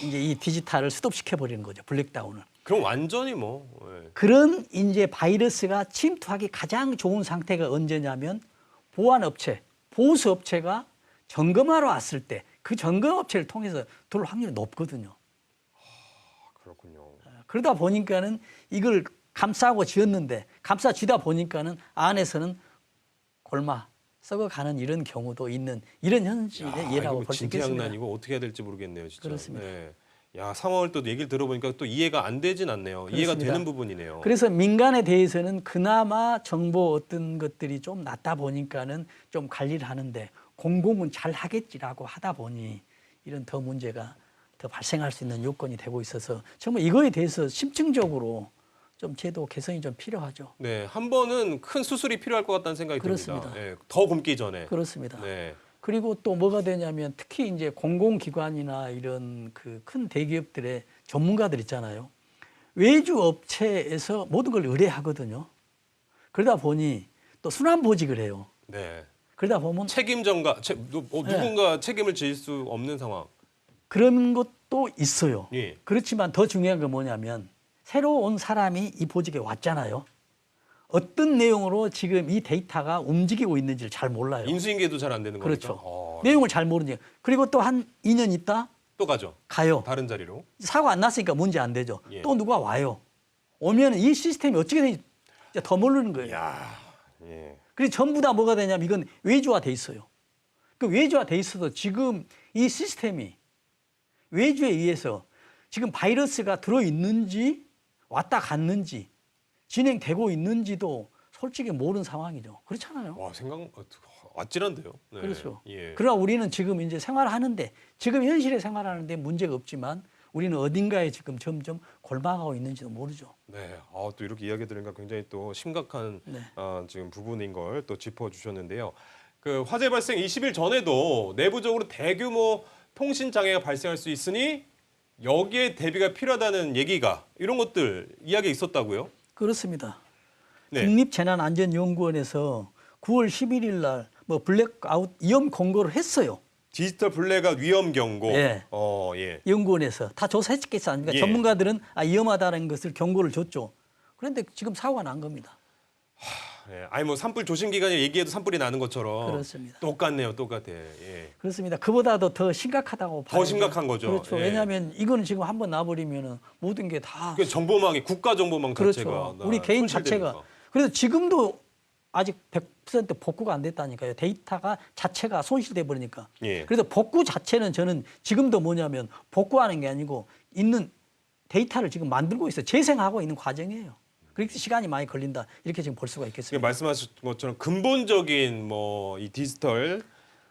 B: 이제 이 디지털을 스톱시켜 버리는 거죠. 블랙다운을.
A: 그럼 완전히 뭐. 네.
B: 그런 이제 바이러스가 침투하기 가장 좋은 상태가 언제냐면 보안업체, 보수업체가 점검하러 왔을 때 그 점검업체를 통해서 들어올 확률이 높거든요.
A: 그렇군요.
B: 그러다 보니까는 이걸 감싸고 지었는데 감싸쥐다 보니까는 안에서는 골마 썩어가는 이런 경우도 있는 이런 현실의 예라고 볼 수 있겠습니다.
A: 진퇴양난이고 어떻게 해야 될지 모르겠네요. 진짜.
B: 그렇습니다.
A: 네. 야, 상황을 또 얘기를 들어보니까 또 이해가 안 되진 않네요.
B: 그렇습니다.
A: 이해가 되는 부분이네요.
B: 그래서 민간에 대해서는 그나마 정보 어떤 것들이 좀 낫다 보니까는 좀 관리를 하는데 공공은 잘 하겠지라고 하다 보니 이런 더 문제가 더 발생할 수 있는 요건이 되고 있어서 정말 이거에 대해서 심층적으로 좀 제도 개선이 좀 필요하죠.
A: 네, 한 번은 큰 수술이 필요할 것 같다는 생각이
B: 그렇습니다.
A: 듭니다. 네, 더 굶기 전에.
B: 그렇습니다.
A: 네.
B: 그리고 또 뭐가 되냐면 특히 이제 공공기관이나 이런 그 큰 대기업들의 전문가들 있잖아요. 외주 업체에서 모든 걸 의뢰하거든요. 그러다 보니 또 순환보직을 해요.
A: 네.
B: 그러다 보면
A: 책임전가 누군가 책임을 질 수 없는 상황.
B: 그런 것도 있어요.
A: 예.
B: 그렇지만 더 중요한 건 뭐냐면 새로 온 사람이 이 보직에 왔잖아요. 어떤 내용으로 지금 이 데이터가 움직이고 있는지를 잘 몰라요.
A: 인수인계도 잘 안 되는 거죠.
B: 그렇죠. 내용을 잘 모르니까. 그리고 또 한 2년 있다
A: 또 가죠.
B: 가요.
A: 다른 자리로.
B: 사고 안 났으니까 문제 안 되죠.
A: 예.
B: 또 누가 와요. 오면 이 시스템이 어떻게 되는지 더 모르는 거예요.
A: 예.
B: 그래서 전부 다 뭐가 되냐면 이건 외주화돼 있어요. 그 외주화돼 있어도 지금 이 시스템이 외주에 의해서 지금 바이러스가 들어있는지 왔다 갔는지 진행되고 있는지도 솔직히 모르는 상황이죠. 그렇잖아요.
A: 와, 아찔한데요. 네.
B: 그렇죠.
A: 예.
B: 그러나 우리는 지금 이제 생활하는데 지금 현실에 생활하는데 문제가 없지만 우리는 어딘가에 지금 점점 골망하고 있는지도 모르죠.
A: 네, 또 이렇게 이야기 들으니까 굉장히 또 심각한
B: 네.
A: 지금 부분인 걸 또 짚어주셨는데요. 그 화재 발생 20일 전에도 내부적으로 대규모 통신 장애가 발생할 수 있으니 여기에 대비가 필요하다는 얘기가 이런 것들 이야기 있었다고요?
B: 그렇습니다.
A: 네.
B: 국립재난안전연구원에서 9월 11일 날 뭐 블랙아웃 위험 공고를 했어요.
A: 디지털 블랙아웃 위험 경고.
B: 예.
A: 예.
B: 연구원에서 다 조사했겠지 않습니까?
A: 예.
B: 전문가들은 위험하다는 것을 경고를 줬죠. 그런데 지금 사고가 난 겁니다.
A: 예. 아니 뭐 산불 조심 기간에 얘기해도 산불이 나는 것처럼
B: 그렇습니다.
A: 똑같네요, 똑같아. 예.
B: 그렇습니다. 그보다도 더 심각하다고 봐요.
A: 더 심각한 거죠.
B: 그렇죠.
A: 예.
B: 왜냐하면 이거는 지금 한번 나버리면은 모든 게 다
A: 그 정보망이 국가 정보망
B: 그렇죠.
A: 자체가
B: 우리 개인
A: 손실되니까.
B: 자체가 그래서 지금도 아직 100% 복구가 안 됐다니까요. 데이터가 자체가 손실돼 버리니까.
A: 예.
B: 그래서 복구 자체는 저는 지금도 뭐냐면 복구하는 게 아니고 있는 데이터를 지금 만들고 있어요. 재생하고 있는 과정이에요. 그렇게 시간이 많이 걸린다. 이렇게 지금 볼 수가 있겠습니다.
A: 말씀하신 것처럼 근본적인 뭐 이 디지털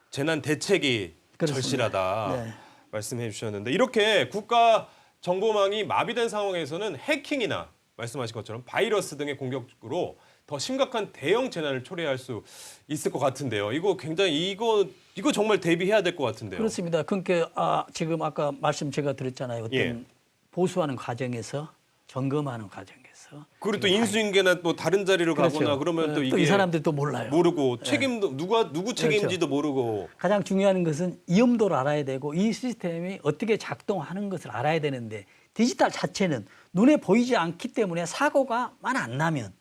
A: 재난 대책이
B: 그렇습니다.
A: 절실하다
B: 네.
A: 말씀해 주셨는데 이렇게 국가 정보망이 마비된 상황에서는 해킹이나 말씀하신 것처럼 바이러스 등의 공격으로 더 심각한 대형 재난을 초래할 수 있을 것 같은데요. 이거 굉장히 이거 정말 대비해야 될 것 같은데요.
B: 그렇습니다. 그러니까 지금 아까 말씀 제가 드렸잖아요. 어떤
A: 예.
B: 보수하는 과정에서 점검하는 과정에서
A: 그리고 또 인수인계나 뭐 다른 자리로
B: 그렇죠.
A: 가거나 그러면 또
B: 또
A: 이게
B: 이 사람들도 몰라요.
A: 모르고
B: 네.
A: 책임도 누구 책임인지도 모르고
B: 가장 중요한 것은 위험도를 알아야 되고 이 시스템이 어떻게 작동하는 것을 알아야 되는데 디지털 자체는 눈에 보이지 않기 때문에 사고가만 안 나면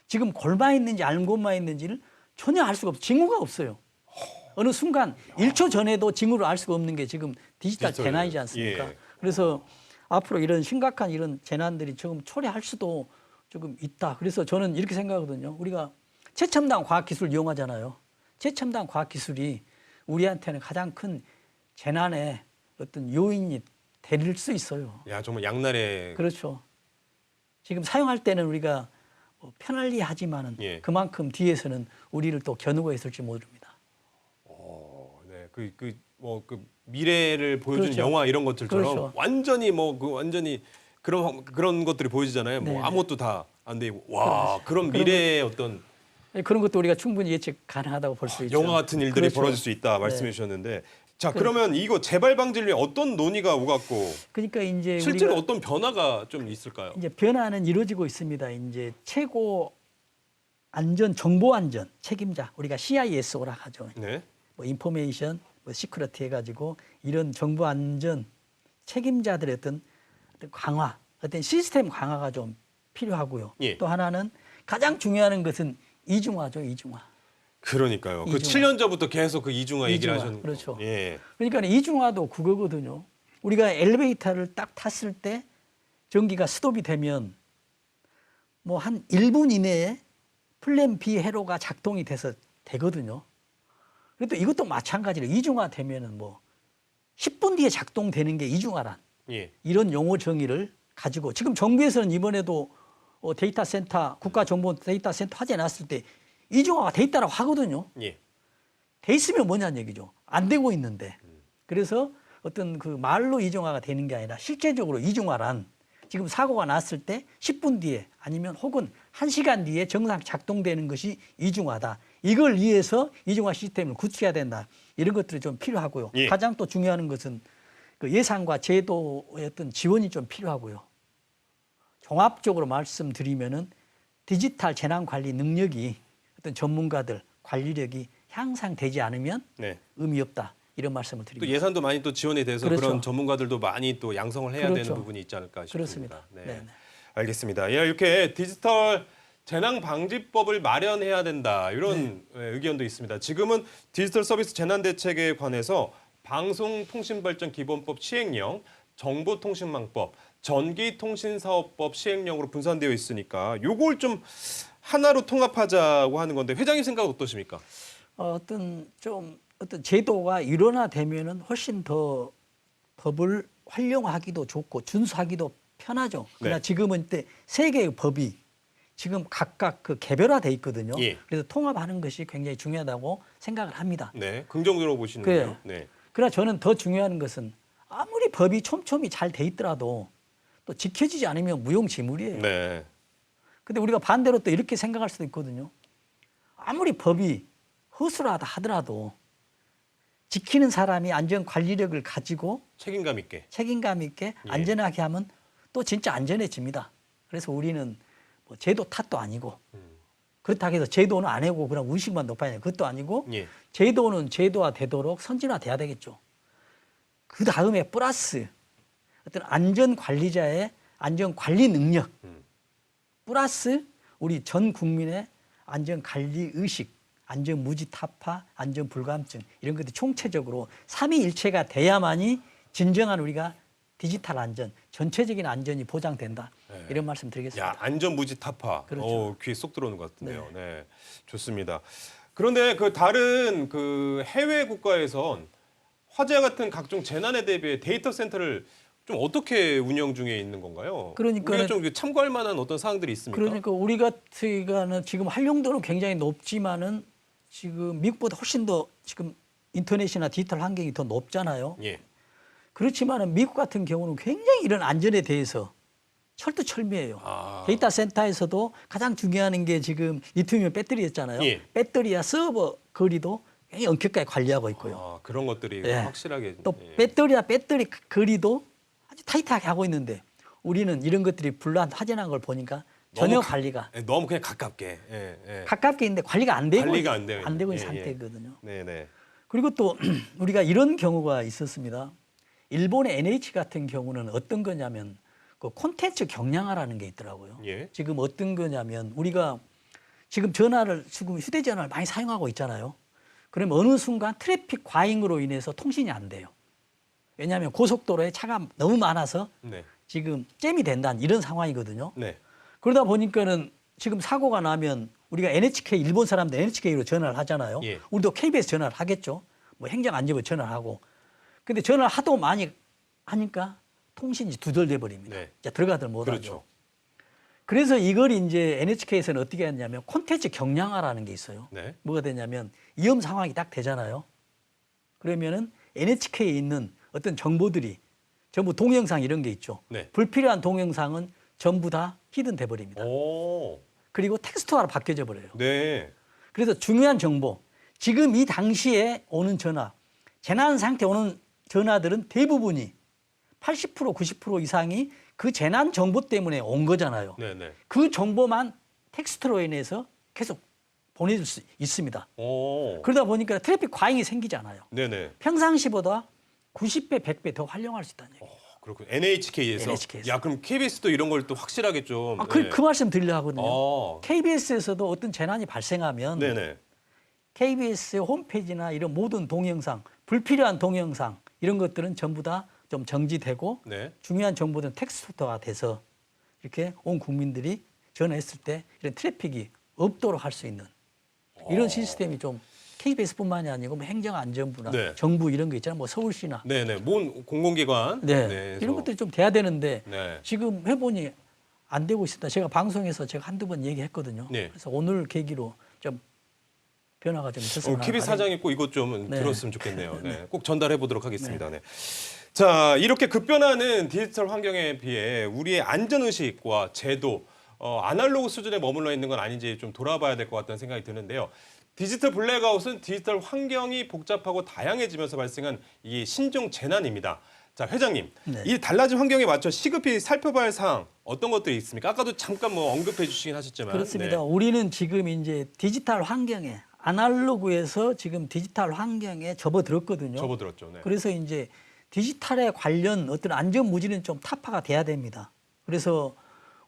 B: 지금 골마 있는지 알고만 있는지를 전혀 알 수가 없어요. 징후가 없어요. 어느 순간 1초 전에도 징후를 알 수가 없는 게 지금 디지털 재난이지 않습니까?
A: 예.
B: 그래서 앞으로 이런 심각한 이런 재난들이 조금 초래할 수도 조금 있다. 그래서 저는 이렇게 생각하거든요. 우리가 최첨단 과학기술을 이용하잖아요. 최첨단 과학기술이 우리한테는 가장 큰 재난의 어떤 요인이 될 수 있어요.
A: 야 정말 양날의
B: 그렇죠. 지금 사용할 때는 우리가 편안히 하지만은
A: 예.
B: 그만큼 뒤에서는 우리를 또 겨누고 있을지 모릅니다.
A: 네, 그 미래를 보여주는
B: 그렇죠.
A: 영화 이런 것들처럼
B: 그렇죠.
A: 완전히 완전히 그런 것들이 보여지잖아요.
B: 네.
A: 뭐 아무것도 다 안 되고 와 그런 미래의 어떤
B: 그런 것도 우리가 충분히 예측 가능하다고 볼 수 있죠.
A: 영화 같은 일들이
B: 그렇죠.
A: 벌어질 수 있다 말씀해 주셨는데 자 그러면 이거 재발 방지를 위해 어떤 논의가 오갔고
B: 그러니까 이제
A: 실제로
B: 우리가
A: 어떤 변화가 좀 있을까요?
B: 이제 변화는 이루어지고 있습니다. 이제 최고 안전 정보 안전 책임자 우리가 CISO라 하죠.
A: 네.
B: 뭐 인포메이션, 뭐 시큐리티 해가지고 이런 정보 안전 책임자들의 어떤 강화, 어떤 시스템 강화가 좀 필요하고요.
A: 예.
B: 또 하나는 가장 중요한 것은 이중화죠, 이중화.
A: 그러니까요. 그
B: 이중화.
A: 7년 전부터 계속 그 이중화 얘기를
B: 이중화,
A: 하셨는데.
B: 그렇죠.
A: 예.
B: 그러니까 이중화도 그거거든요. 우리가 엘리베이터를 딱 탔을 때 전기가 스톱이 되면 뭐 한 1분 이내에 플랜 B 회로가 작동이 돼서 되거든요. 그래도 이것도 마찬가지로 이중화 되면은 뭐 10분 뒤에 작동되는 게 이중화란
A: 예.
B: 이런 용어 정의를 가지고 지금 정부에서는 이번에도 데이터 센터 국가정보 데이터 센터 화재 났을 때 이중화가 돼 있다라고 하거든요.
A: 예.
B: 돼 있으면 뭐냐는 얘기죠. 안 되고 있는데. 그래서 어떤 그 말로 이중화가 되는 게 아니라 실제적으로 이중화란 지금 사고가 났을 때 10분 뒤에 아니면 혹은 1시간 뒤에 정상 작동되는 것이 이중화다. 이걸 위해서 이중화 시스템을 구축해야 된다. 이런 것들이 좀 필요하고요.
A: 예.
B: 가장 또 중요한 것은 그 예산과 제도의 어떤 지원이 좀 필요하고요. 종합적으로 말씀드리면은 디지털 재난 관리 능력이 어떤 전문가들 관리력이 향상되지 않으면
A: 네.
B: 의미 없다. 이런 말씀을
A: 또
B: 드립니다.
A: 예산도 많이 또 지원이 돼서
B: 그렇죠.
A: 그런 전문가들도 많이 또 양성을 해야
B: 그렇죠.
A: 되는 부분이 있지 않을까 싶습니다.
B: 그렇습니다.
A: 네.
B: 네.
A: 알겠습니다. 예, 이렇게 디지털 재난 방지법을 마련해야 된다. 이런 의견도 있습니다. 지금은 디지털 서비스 재난 대책에 관해서 방송통신발전기본법 시행령, 정보통신망법, 전기통신사업법 시행령으로 분산되어 있으니까 요걸 좀 하나로 통합하자고 하는 건데 회장님 생각 어떠십니까?
B: 어떤 제도가 일원화되면은 훨씬 더 법을 활용하기도 좋고 준수하기도 편하죠. 그러나
A: 네.
B: 지금은 세 개의 법이 지금 각각 그 개별화돼 있거든요.
A: 예.
B: 그래서 통합하는 것이 굉장히 중요하다고 생각을 합니다.
A: 네, 긍정적으로 보시는데요. 네.
B: 그러나 저는 더 중요한 것은 아무리 법이 촘촘히 잘 돼 있더라도 또 지켜지지 않으면 무용지물이에요.
A: 네.
B: 근데 우리가 반대로 또 이렇게 생각할 수도 있거든요. 아무리 법이 허술하다 하더라도 지키는 사람이 안전 관리력을 가지고
A: 책임감 있게
B: 예. 안전하게 하면 또 진짜 안전해집니다. 그래서 우리는 뭐 제도 탓도 아니고 그렇다고 해서 제도는 안 해고 그냥 의식만 높아야 돼. 그것도 아니고
A: 예.
B: 제도는 제도화되도록 선진화돼야 되겠죠. 그 다음에 플러스 어떤 안전관리자의 안전관리 능력 플러스 우리 전 국민의 안전관리 의식, 안전무지타파, 안전불감증 이런 것들이 총체적으로 삼위일체가 돼야만이 진정한 우리가 디지털 안전, 전체적인 안전이 보장된다. 이런 말씀 드리겠습니다.
A: 야, 안전무지 타파.
B: 그렇죠.
A: 귀에 쏙 들어오는 것 같은데요. 네. 좋습니다. 그런데 그 다른 그 해외 국가에선 화재와 같은 각종 재난에 대비해 데이터 센터를 좀 어떻게 운영 중에 있는 건가요?
B: 그러니까는-
A: 우리가 좀 참고할 만한 어떤 사항들이 있습니까?
B: 그러니까 우리 같은 지금 활용도는 굉장히 높지만은 지금 미국보다 훨씬 더 지금 인터넷이나 디지털 환경이 더 높잖아요.
A: 예.
B: 그렇지만은 미국 같은 경우는 굉장히 이런 안전에 대해서 철두철미해요. 데이터 센터에서도 가장 중요한 게 지금 리튬이온 배터리였잖아요.
A: 예.
B: 배터리와 서버 거리도 굉장히 엄격하게 관리하고 있고요.
A: 그런 것들이
B: 예.
A: 확실하게.
B: 또
A: 예.
B: 배터리와 배터리 거리도 아주 타이트하게 하고 있는데 우리는 이런 것들이 불난 화재 난 걸 보니까 전혀 관리가
A: 너무 그냥 가깝게. 예, 예.
B: 가깝게 있는데 관리가 안 되고
A: 관리가 안 돼요.
B: 있는
A: 예, 예.
B: 상태거든요.
A: 네네.
B: 그리고 또 우리가 이런 경우가 있었습니다. 일본의 NH 같은 경우는 어떤 거냐면 그 콘텐츠 경량화라는 게 있더라고요.
A: 예.
B: 지금 어떤 거냐면 우리가 지금 지금 휴대전화를 많이 사용하고 있잖아요. 그러면 어느 순간 트래픽 과잉으로 인해서 통신이 안 돼요. 왜냐하면 고속도로에 차가 너무 많아서
A: 네.
B: 지금 잼이 된다는 이런 상황이거든요.
A: 네.
B: 그러다 보니까는 지금 사고가 나면 우리가 NHK 일본 사람들 NHK로 전화를 하잖아요.
A: 예.
B: 우리도 KBS 전화를 하겠죠. 뭐 행정안전부 전화를 하고. 근데 전화를 하도 많이 하니까 통신이 두절돼 버립니다.
A: 네.
B: 이제 들어가들 못하죠.
A: 그렇죠.
B: 그래서 이걸 이제 NHK에서는 어떻게 했냐면 콘텐츠 경량화라는 게 있어요.
A: 네.
B: 뭐가 되냐면 위험 상황이 딱 되잖아요. 그러면은 NHK에 있는 어떤 정보들이 전부 동영상 이런 게 있죠.
A: 네.
B: 불필요한 동영상은 전부 다 히든 돼 버립니다.
A: 오.
B: 그리고 텍스트화로 바뀌어져 버려요.
A: 네.
B: 그래서 중요한 정보, 지금 이 당시에 오는 전화, 재난 상태 오는 전화들은 대부분이 80% 90% 이상이 그 재난 정보 때문에 온 거잖아요.
A: 네네.
B: 그 정보만 텍스트로 인해서 계속 보내줄 수 있습니다.
A: 오.
B: 그러다 보니까 트래픽 과잉이 생기잖아요.
A: 네네.
B: 평상시보다 90배, 100배 더 활용할 수 있다는 얘기예요.
A: 그렇군요. NHK에서.
B: NHK에서.
A: 야, 그럼 KBS도 이런 걸 또 확실하게 좀.
B: 그 말씀 드리려고 하거든요.
A: 어.
B: KBS에서도 어떤 재난이 발생하면
A: 네네.
B: KBS의 홈페이지나 이런 모든 동영상, 불필요한 동영상 이런 것들은 전부 다 좀 정지되고
A: 네.
B: 중요한 정보들은 텍스트화가 돼서 이렇게 온 국민들이 전화했을 때 이런 트래픽이 없도록 할 수 있는 이런 시스템이 좀 KBS뿐만이 아니고 뭐 행정안전부나
A: 네.
B: 정부 이런 거 있잖아요. 뭐 서울시나
A: 네네. 모든 공공기관.
B: 네.
A: 네,
B: 이런 것들이 좀 돼야 되는데
A: 네.
B: 지금 해보니 안 되고 있습니다. 제가 방송에서 제가 한두 번 얘기했거든요.
A: 네.
B: 그래서 오늘 계기로 좀 변화가 좀 있었으면
A: KBS 사장이 꼭 이것 좀
B: 네.
A: 들었으면 좋겠네요. 네. 꼭 전달해 보도록 하겠습니다. 네. 자, 이렇게 급변하는 디지털 환경에 비해 우리의 안전의식과 제도, 아날로그 수준에 머물러 있는 건 아닌지 좀 돌아봐야 될 것 같다는 생각이 드는데요. 디지털 블랙아웃은 디지털 환경이 복잡하고 다양해지면서 발생한 이 신종 재난입니다. 자, 회장님,
B: 네.
A: 이 달라진 환경에 맞춰 시급히 살펴봐야 할 사항 어떤 것들이 있습니까? 아까도 잠깐 뭐 언급해 주시긴 하셨지만.
B: 그렇습니다.
A: 네.
B: 우리는 지금 이제 디지털 환경에 아날로그에서 지금 디지털 환경에 접어들었거든요.
A: 접어들었죠. 네.
B: 그래서 이제 디지털에 관련 어떤 안전 무지는 좀 타파가 돼야 됩니다. 그래서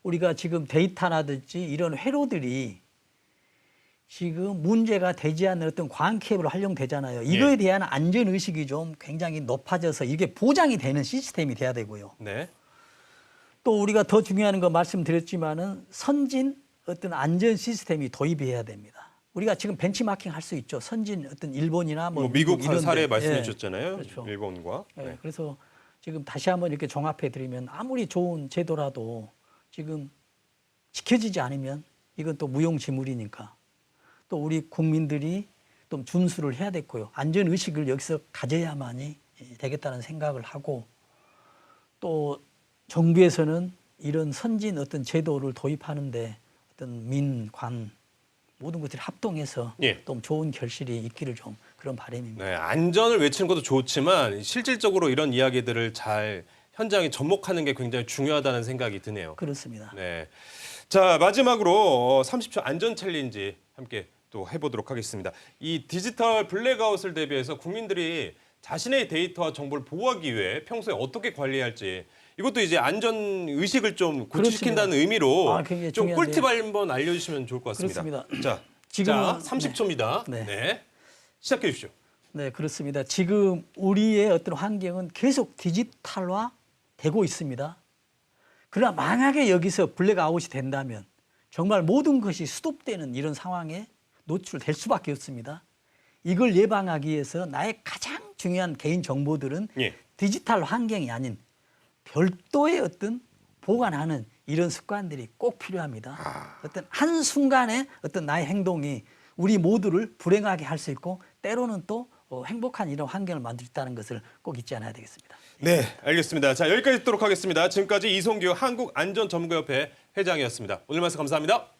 B: 우리가 지금 데이터라든지 이런 회로들이 지금 문제가 되지 않는 어떤 광 케이블로 활용되잖아요. 이거에 대한 안전 의식이 좀 굉장히 높아져서 이게 보장이 되는 시스템이 돼야 되고요.
A: 네.
B: 또 우리가 더 중요한 거 말씀드렸지만은 선진 어떤 안전 시스템이 도입해야 됩니다. 우리가 지금 벤치마킹 할 수 있죠. 선진 어떤 일본이나 뭐
A: 미국
B: 이런
A: 사례
B: 데.
A: 말씀해
B: 예.
A: 주셨잖아요.
B: 그렇죠.
A: 일본과.
B: 예,
A: 네.
B: 그래서 지금 다시 한번 이렇게 종합해 드리면 아무리 좋은 제도라도 지금 지켜지지 않으면 이건 또 무용지물이니까 또 우리 국민들이 좀 준수를 해야 됐고요. 안전 의식을 여기서 가져야만이 되겠다는 생각을 하고 또 정부에서는 이런 선진 어떤 제도를 도입하는데 어떤 민, 관 모든 것들이 합동해서
A: 예.
B: 좀 좋은 결실이 있기를 좀 그런 바람입니다.
A: 네, 안전을 외치는 것도 좋지만 실질적으로 이런 이야기들을 잘 현장에 접목하는 게 굉장히 중요하다는 생각이 드네요.
B: 그렇습니다.
A: 네. 자, 마지막으로 30초 안전 챌린지 함께 또 해보도록 하겠습니다. 이 디지털 블랙아웃을 대비해서 국민들이 자신의 데이터와 정보를 보호하기 위해 평소에 어떻게 관리해야 할지 이것도 이제 안전 의식을 좀 구축시킨다는 의미로
B: 굉장히
A: 좀
B: 중요한데요.
A: 꿀팁 한번 알려주시면 좋을 것 같습니다.
B: 그렇습니다.
A: 자,
B: 지금은-
A: 30초입니다.
B: 네.
A: 네. 시작해 주십시오.
B: 네, 그렇습니다. 지금 우리의 어떤 환경은 계속 디지털화 되고 있습니다. 그러나 만약에 여기서 블랙아웃이 된다면 정말 모든 것이 스톱되는 이런 상황에 노출될 수밖에 없습니다. 이걸 예방하기 위해서 나의 가장 중요한 개인 정보들은
A: 예.
B: 디지털 환경이 아닌 별도의 어떤 보관하는 이런 습관들이 꼭 필요합니다. 어떤 한순간에 어떤 나의 행동이 우리 모두를 불행하게 할 수 있고 때로는 또 행복한 이런 환경을 만들 수 있다는 것을 꼭 잊지 않아야 되겠습니다.
A: 네, 알겠습니다. 자, 여기까지 듣도록 하겠습니다. 지금까지 이송규 한국안전전문가협회 회장이었습니다. 오늘 말씀 감사합니다.